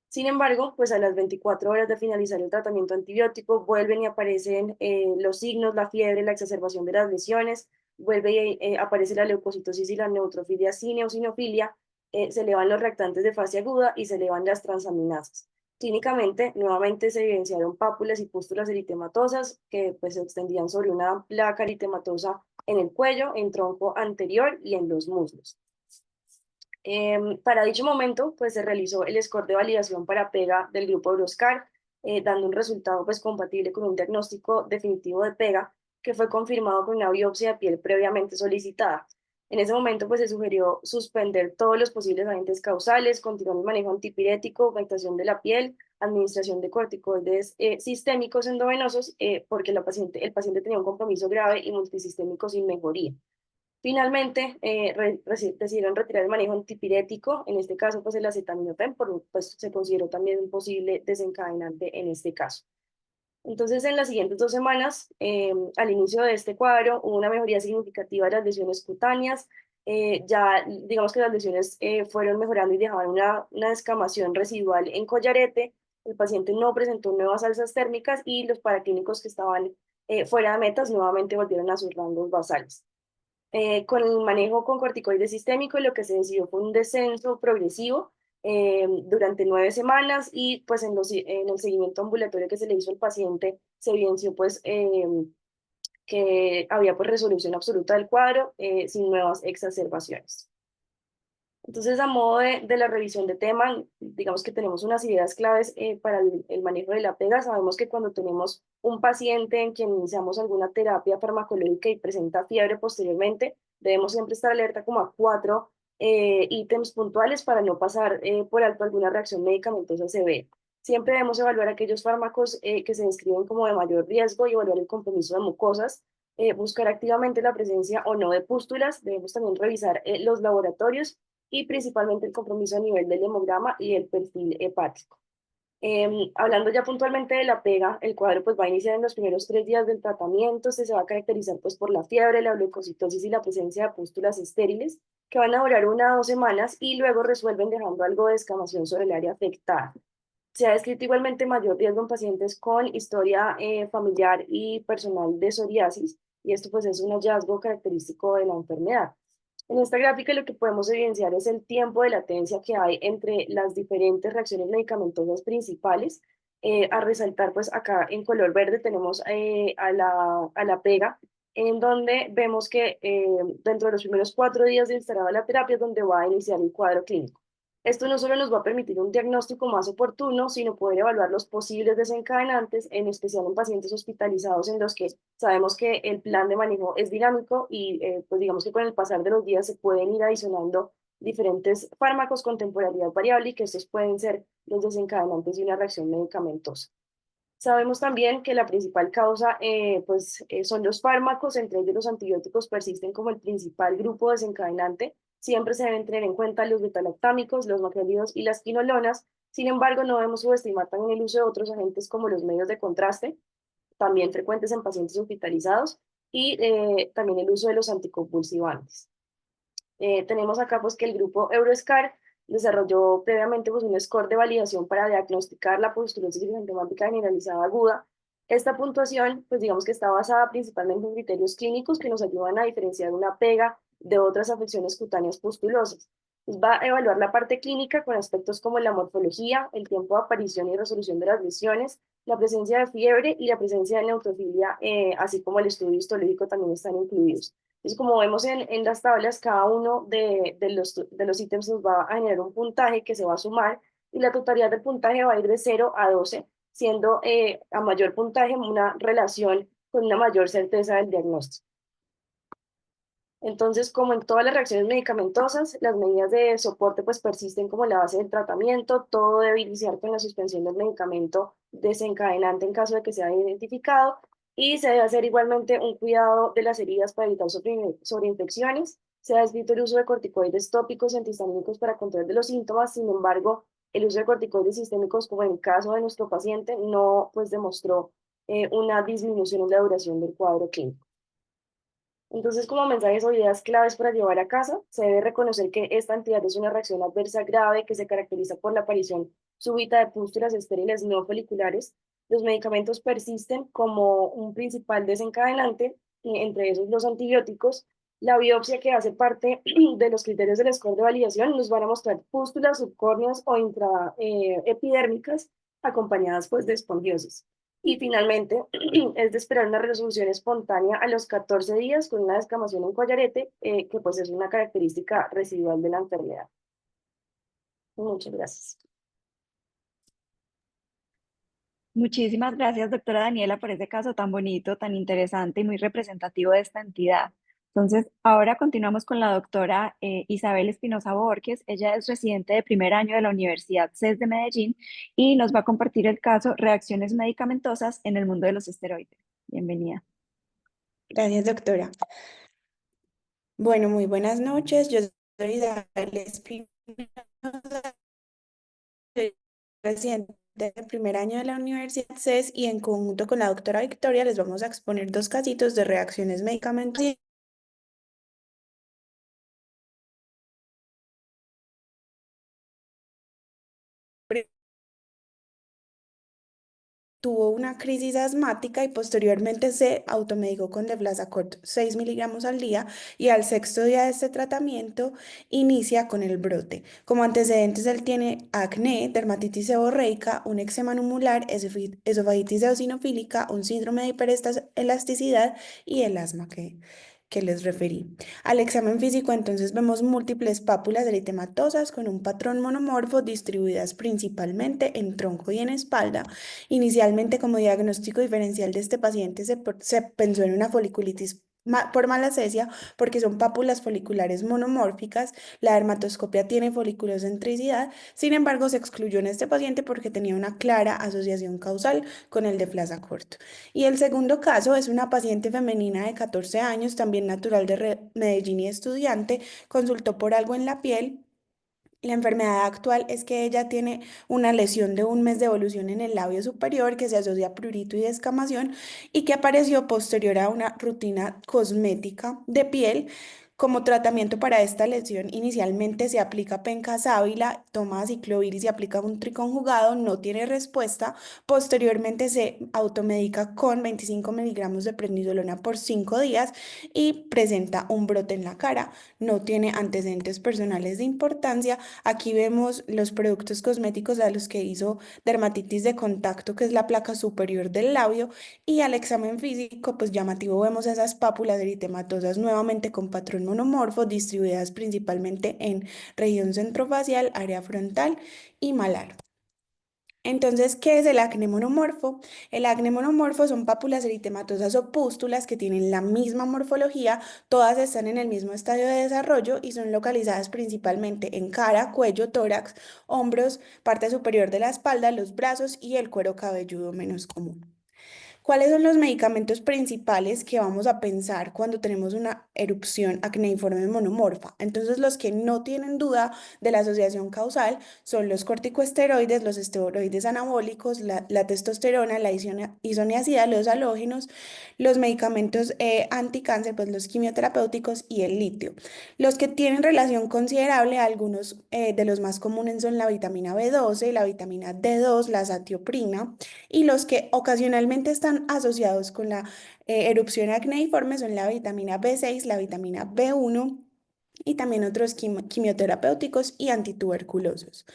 Sin embargo, pues a las 24 horas de finalizar el tratamiento antibiótico, vuelven y aparecen los signos, la fiebre, la exacerbación de las lesiones, vuelve y aparece la leucocitosis y la neutrofilia sin eosinofilia, se elevan los reactantes de fase aguda y se elevan las transaminasas. Clínicamente, nuevamente se evidenciaron pápulas y pústulas eritematosas que pues, se extendían sobre una placa eritematosa en el cuello, en tronco anterior y en los muslos. Para dicho momento, pues se realizó el score de validación para PEGA del grupo Euroscar, dando un resultado pues compatible con un diagnóstico definitivo de PEGA, que fue confirmado con una biopsia de piel previamente solicitada. En ese momento pues se sugirió suspender todos los posibles agentes causales, continuar el manejo antipirético, humectación de la piel, administración de corticoides sistémicos endovenosos, porque el paciente tenía un compromiso grave y multisistémico sin mejoría. Finalmente, decidieron retirar el manejo antipirético, en este caso pues el acetaminofén, pues se consideró también un posible desencadenante en este caso. Entonces, en las siguientes 2 semanas, al inicio de este cuadro, hubo una mejoría significativa de las lesiones cutáneas. Ya, digamos que las lesiones fueron mejorando y dejaban una descamación residual en collarete. El paciente no presentó nuevas alzas térmicas y los paraclínicos que estaban fuera de metas nuevamente volvieron a sus rangos basales. Con el manejo con corticoides sistémicos, lo que se decidió fue un descenso progresivo durante 9 semanas y pues en el seguimiento ambulatorio que se le hizo al paciente se evidenció pues que había pues resolución absoluta del cuadro sin nuevas exacerbaciones. Entonces, a modo de la revisión de tema, digamos que tenemos unas ideas claves para el manejo de la pega. Sabemos que cuando tenemos un paciente en quien iniciamos alguna terapia farmacológica y presenta fiebre posteriormente, debemos siempre estar alerta como a 4 ítems puntuales para no pasar por alto alguna reacción medicamentosa severa. Siempre debemos evaluar aquellos fármacos que se describen como de mayor riesgo y evaluar el compromiso de mucosas. Buscar activamente la presencia o no de pústulas. Debemos también revisar los laboratorios y principalmente el compromiso a nivel del hemograma y el perfil hepático. Hablando ya puntualmente de la pega, el cuadro pues va a iniciar en los primeros 3 días del tratamiento. Se va a caracterizar pues por la fiebre, la leucocitosis y la presencia de pústulas estériles que van a durar 1 a 2 semanas y luego resuelven dejando algo de descamación sobre el área afectada. Se ha descrito igualmente mayor riesgo en pacientes con historia familiar y personal de psoriasis, y esto pues es un hallazgo característico de la enfermedad. En esta gráfica lo que podemos evidenciar es el tiempo de latencia que hay entre las diferentes reacciones medicamentosas principales. A resaltar, pues acá en color verde tenemos a la pega, en donde vemos que dentro de los primeros 4 días de instalada la terapia es donde va a iniciar el cuadro clínico. Esto no solo nos va a permitir un diagnóstico más oportuno, sino poder evaluar los posibles desencadenantes, en especial en pacientes hospitalizados en los que sabemos que el plan de manejo es dinámico y pues digamos que con el pasar de los días se pueden ir adicionando diferentes fármacos con temporalidad variable y que estos pueden ser los desencadenantes de una reacción medicamentosa. Sabemos también que la principal causa son los fármacos, entre ellos los antibióticos persisten como el principal grupo desencadenante. Siempre se deben tener en cuenta los betalactámicos, los macrólidos y las quinolonas. Sin embargo, no debemos subestimar también el uso de otros agentes como los medios de contraste, también frecuentes en pacientes hospitalizados, y también el uso de los anticonvulsivantes. Tenemos acá pues que el grupo Euroscar desarrolló previamente pues un score de validación para diagnosticar la pustulosis eritematosa generalizada aguda. Esta puntuación pues digamos que está basada principalmente en criterios clínicos que nos ayudan a diferenciar una pega de otras afecciones cutáneas pustulosas. Pues va a evaluar la parte clínica con aspectos como la morfología, el tiempo de aparición y resolución de las lesiones, la presencia de fiebre y la presencia de neutrofilia, así como el estudio histológico también están incluidos. Entonces, como vemos en las tablas, cada uno de los ítems nos va a generar un puntaje que se va a sumar y la totalidad del puntaje va a ir de 0 a 12, siendo a mayor puntaje una relación con una mayor certeza del diagnóstico. Entonces, como en todas las reacciones medicamentosas, las medidas de soporte pues persisten como la base del tratamiento. Todo debe iniciar con la suspensión del medicamento desencadenante en caso de que sea identificado y se debe hacer igualmente un cuidado de las heridas para evitar sobreinfecciones. Se ha descrito el uso de corticoides tópicos y antihistamínicos para control de los síntomas. Sin embargo, el uso de corticoides sistémicos, como en el caso de nuestro paciente, no pues demostró una disminución en la duración del cuadro clínico. Entonces, como mensajes o ideas claves para llevar a casa, se debe reconocer que esta entidad es una reacción adversa grave que se caracteriza por la aparición súbita de pústulas estériles no foliculares. Los medicamentos persisten como un principal desencadenante, entre esos los antibióticos. La biopsia, que hace parte de los criterios del score de validación, nos van a mostrar pústulas subcórneas o intraepidérmicas acompañadas pues de espondiosis. Y finalmente, es de esperar una resolución espontánea a los 14 días con una descamación en collarete, que pues es una característica residual de la enfermedad. Muchas gracias. Muchísimas gracias, doctora Daniela, por ese caso tan bonito, tan interesante y muy representativo de esta entidad. Entonces, ahora continuamos con la doctora Isabel Espinosa Borges. Ella es residente de primer año de la Universidad CES de Medellín y nos va a compartir el caso Reacciones medicamentosas en el mundo de los esteroides. Bienvenida. Gracias, doctora. Bueno, muy buenas noches. Yo soy Isabel Espinosa, soy residente del primer año de la Universidad CES y en conjunto con la doctora Victoria les vamos a exponer dos casitos de reacciones medicamentosas. Tuvo una crisis asmática y posteriormente se automedicó con Deflazacort 6 miligramos al día y al sexto día de este tratamiento inicia con el brote. Como antecedentes él tiene acné, dermatitis seborreica, un eczema numular, esofagitis eosinofílica, un síndrome de hiperelasticidad y el asma que les referí. Al examen físico entonces vemos múltiples pápulas eritematosas con un patrón monomorfo distribuidas principalmente en tronco y en espalda. Inicialmente, como diagnóstico diferencial de este paciente, se pensó en una foliculitis por malacesia porque son pápulas foliculares monomórficas. La dermatoscopia tiene foliculocentricidad, sin embargo, se excluyó en este paciente porque tenía una clara asociación causal con el Deflazacort. Y el segundo caso es una paciente femenina de 14 años, también natural de Medellín y estudiante, consultó por algo en la piel. La enfermedad actual es que ella tiene una lesión de un mes de evolución en el labio superior que se asocia a prurito y descamación y que apareció posterior a una rutina cosmética de piel. Como tratamiento para esta lesión, inicialmente se aplica penca sábila, toma ciclovir y se aplica un triconjugado, no tiene respuesta. Posteriormente se automedica con 25 miligramos de prednisolona por 5 días y presenta un brote en la cara. No tiene antecedentes personales de importancia. Aquí vemos los productos cosméticos a los que hizo dermatitis de contacto, que es la placa superior del labio, y al examen físico, pues llamativo, vemos esas pápulas eritematosas nuevamente con patrón monomorfo, distribuidas principalmente en región centrofacial, área frontal y malar. Entonces, ¿qué es el acné monomorfo? El acné monomorfo son pápulas eritematosas o pústulas que tienen la misma morfología, todas están en el mismo estadio de desarrollo y son localizadas principalmente en cara, cuello, tórax, hombros, parte superior de la espalda, los brazos y el cuero cabelludo menos común. ¿Cuáles son los medicamentos principales que vamos a pensar cuando tenemos una erupción acneiforme monomorfa? Entonces, los que no tienen duda de la asociación causal son los corticosteroides, los esteroides anabólicos, la testosterona, la isoniazida, los halógenos, los medicamentos anticáncer, pues los quimioterapéuticos y el litio. Los que tienen relación considerable, algunos de los más comunes son la vitamina B12, la vitamina D2, la zatioprina, y los que ocasionalmente están asociados con la erupción acneiforme son la vitamina B6, la vitamina B1 y también otros quimioterapéuticos y antituberculosos.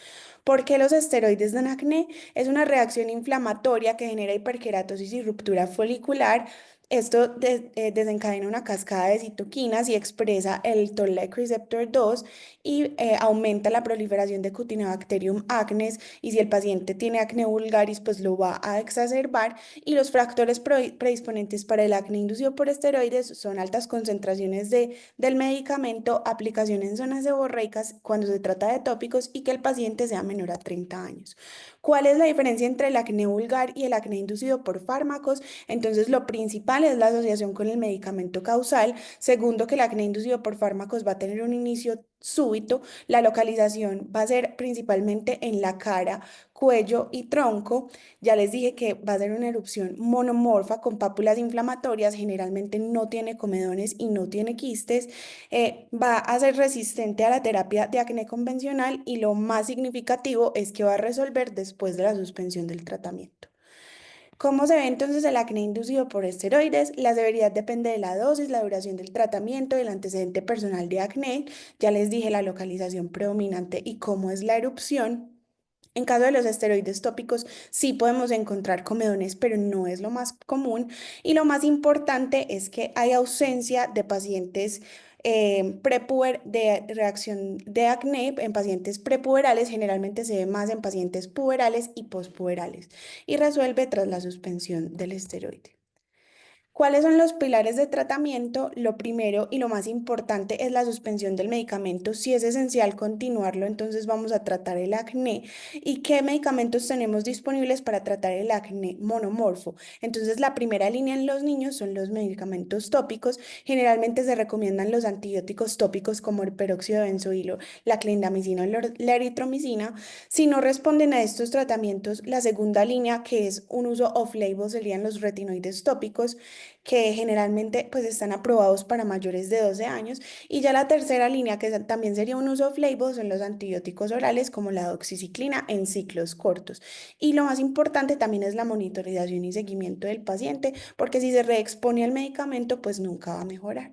¿Por qué los esteroides dan acné? Es una reacción inflamatoria que genera hiperkeratosis y ruptura folicular. Esto desencadena una cascada de citoquinas y expresa el Toll-like receptor 2 y aumenta la proliferación de Cutinobacterium acnes, y si el paciente tiene acné vulgaris, pues lo va a exacerbar. Y los factores predisponentes para el acné inducido por esteroides son altas concentraciones del medicamento, aplicación en zonas seborreicas cuando se trata de tópicos y que el paciente sea menor a 30 años. ¿Cuál es la diferencia entre el acné vulgar y el acné inducido por fármacos? Entonces, lo principal es la asociación con el medicamento causal. Segundo, que el acné inducido por fármacos va a tener un inicio súbito. La localización va a ser principalmente en la cara, cuello y tronco. Ya les dije que va a ser una erupción monomorfa con pápulas inflamatorias, generalmente no tiene comedones y no tiene quistes. Va a ser resistente a la terapia de acné convencional y lo más significativo es que va a resolver después de la suspensión del tratamiento. ¿Cómo se ve entonces el acné inducido por esteroides? La severidad depende de la dosis, la duración del tratamiento, del antecedente personal de acné. Ya les dije la localización predominante y cómo es la erupción. En caso de los esteroides tópicos, sí podemos encontrar comedones, pero no es lo más común. Y lo más importante es que hay ausencia de pacientes de reacción de acné en pacientes prepuberales. Generalmente se ve más en pacientes puberales y pospuberales y resuelve tras la suspensión del esteroide. ¿Cuáles son los pilares de tratamiento? Lo primero y lo más importante es la suspensión del medicamento. Si es esencial continuarlo, entonces vamos a tratar el acné. ¿Y qué medicamentos tenemos disponibles para tratar el acné monomorfo? Entonces, la primera línea en los niños son los medicamentos tópicos. Generalmente se recomiendan los antibióticos tópicos como el peróxido de benzoilo, la clindamicina o la eritromicina. Si no responden a estos tratamientos, la segunda línea, que es un uso off-label, serían los retinoides tópicos, que generalmente pues están aprobados para mayores de 12 años. Y ya la tercera línea, que también sería un uso off-label, son los antibióticos orales como la doxiciclina en ciclos cortos. Y lo más importante también es la monitorización y seguimiento del paciente, porque si se reexpone al medicamento, pues nunca va a mejorar.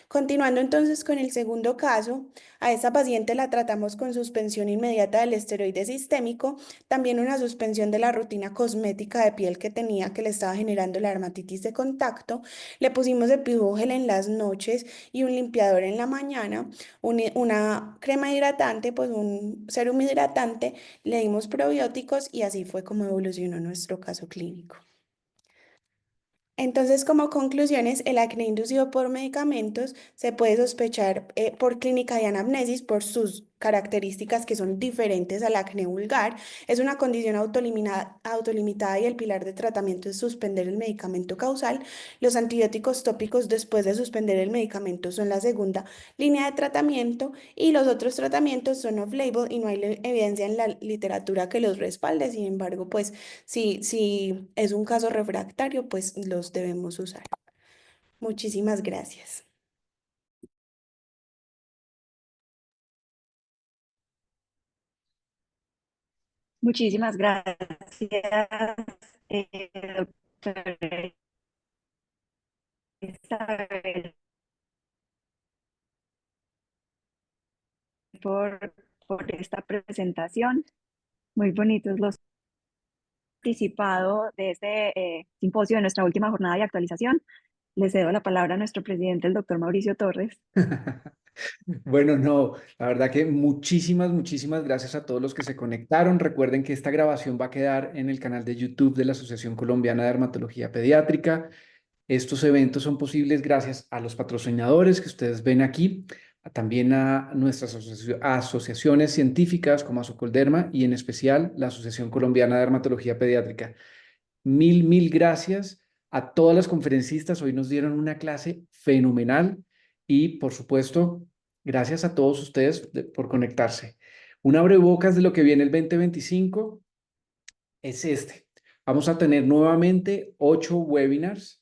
Continuando entonces con el segundo caso, a esta paciente la tratamos con suspensión inmediata del esteroide sistémico, también una suspensión de la rutina cosmética de piel que tenía, que le estaba generando la dermatitis de contacto. Le pusimos epidúgel en las noches y un limpiador en la mañana, una crema hidratante, pues un serum hidratante, le dimos probióticos y así fue como evolucionó nuestro caso clínico. Entonces, como conclusiones, el acné inducido por medicamentos se puede sospechar por clínica de anamnesis por sus características que son diferentes al acné vulgar. Es una condición autolimitada y el pilar de tratamiento es suspender el medicamento causal. Los antibióticos tópicos después de suspender el medicamento son la segunda línea de tratamiento y los otros tratamientos son off-label y no hay evidencia en la literatura que los respalde. Sin embargo, pues si es un caso refractario, pues los debemos usar. Muchísimas gracias. Muchísimas gracias, doctora Isabel, por esta presentación. Muy bonitos los participado de este simposio de nuestra última jornada de actualización. Le cedo la palabra a nuestro presidente, el doctor Mauricio Torres. Bueno, no, la verdad que muchísimas gracias a todos los que se conectaron. Recuerden que esta grabación va a quedar en el canal de YouTube de la Asociación Colombiana de Dermatología Pediátrica. Estos eventos son posibles gracias a los patrocinadores que ustedes ven aquí, también a nuestras asociaciones científicas como Asocolderma y en especial la Asociación Colombiana de Dermatología Pediátrica. Mil gracias a todas las conferencistas. Hoy nos dieron una clase fenomenal y, por supuesto, gracias a todos ustedes por conectarse. Un abrebocas de lo que viene el 2025 es este. Vamos a tener nuevamente 8 webinars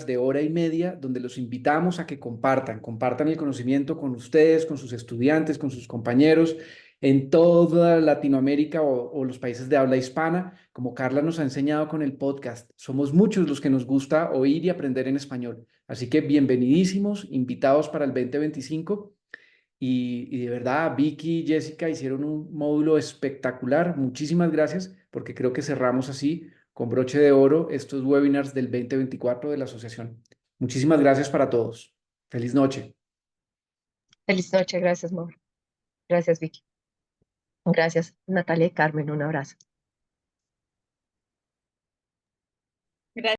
de hora y media, donde los invitamos a que compartan el conocimiento con ustedes, con sus estudiantes, con sus compañeros en toda Latinoamérica o los países de habla hispana, como Carla nos ha enseñado con el podcast. Somos muchos los que nos gusta oír y aprender en español. Así que bienvenidísimos, invitados para el 2025. Y de verdad, Vicky y Jessica hicieron un módulo espectacular. Muchísimas gracias, porque creo que cerramos así, con broche de oro, estos webinars del 2024 de la asociación. Muchísimas gracias para todos. Feliz noche. Feliz noche, gracias, Mauro. Gracias, Vicky. Gracias, Natalia y Carmen. Un abrazo. Gracias.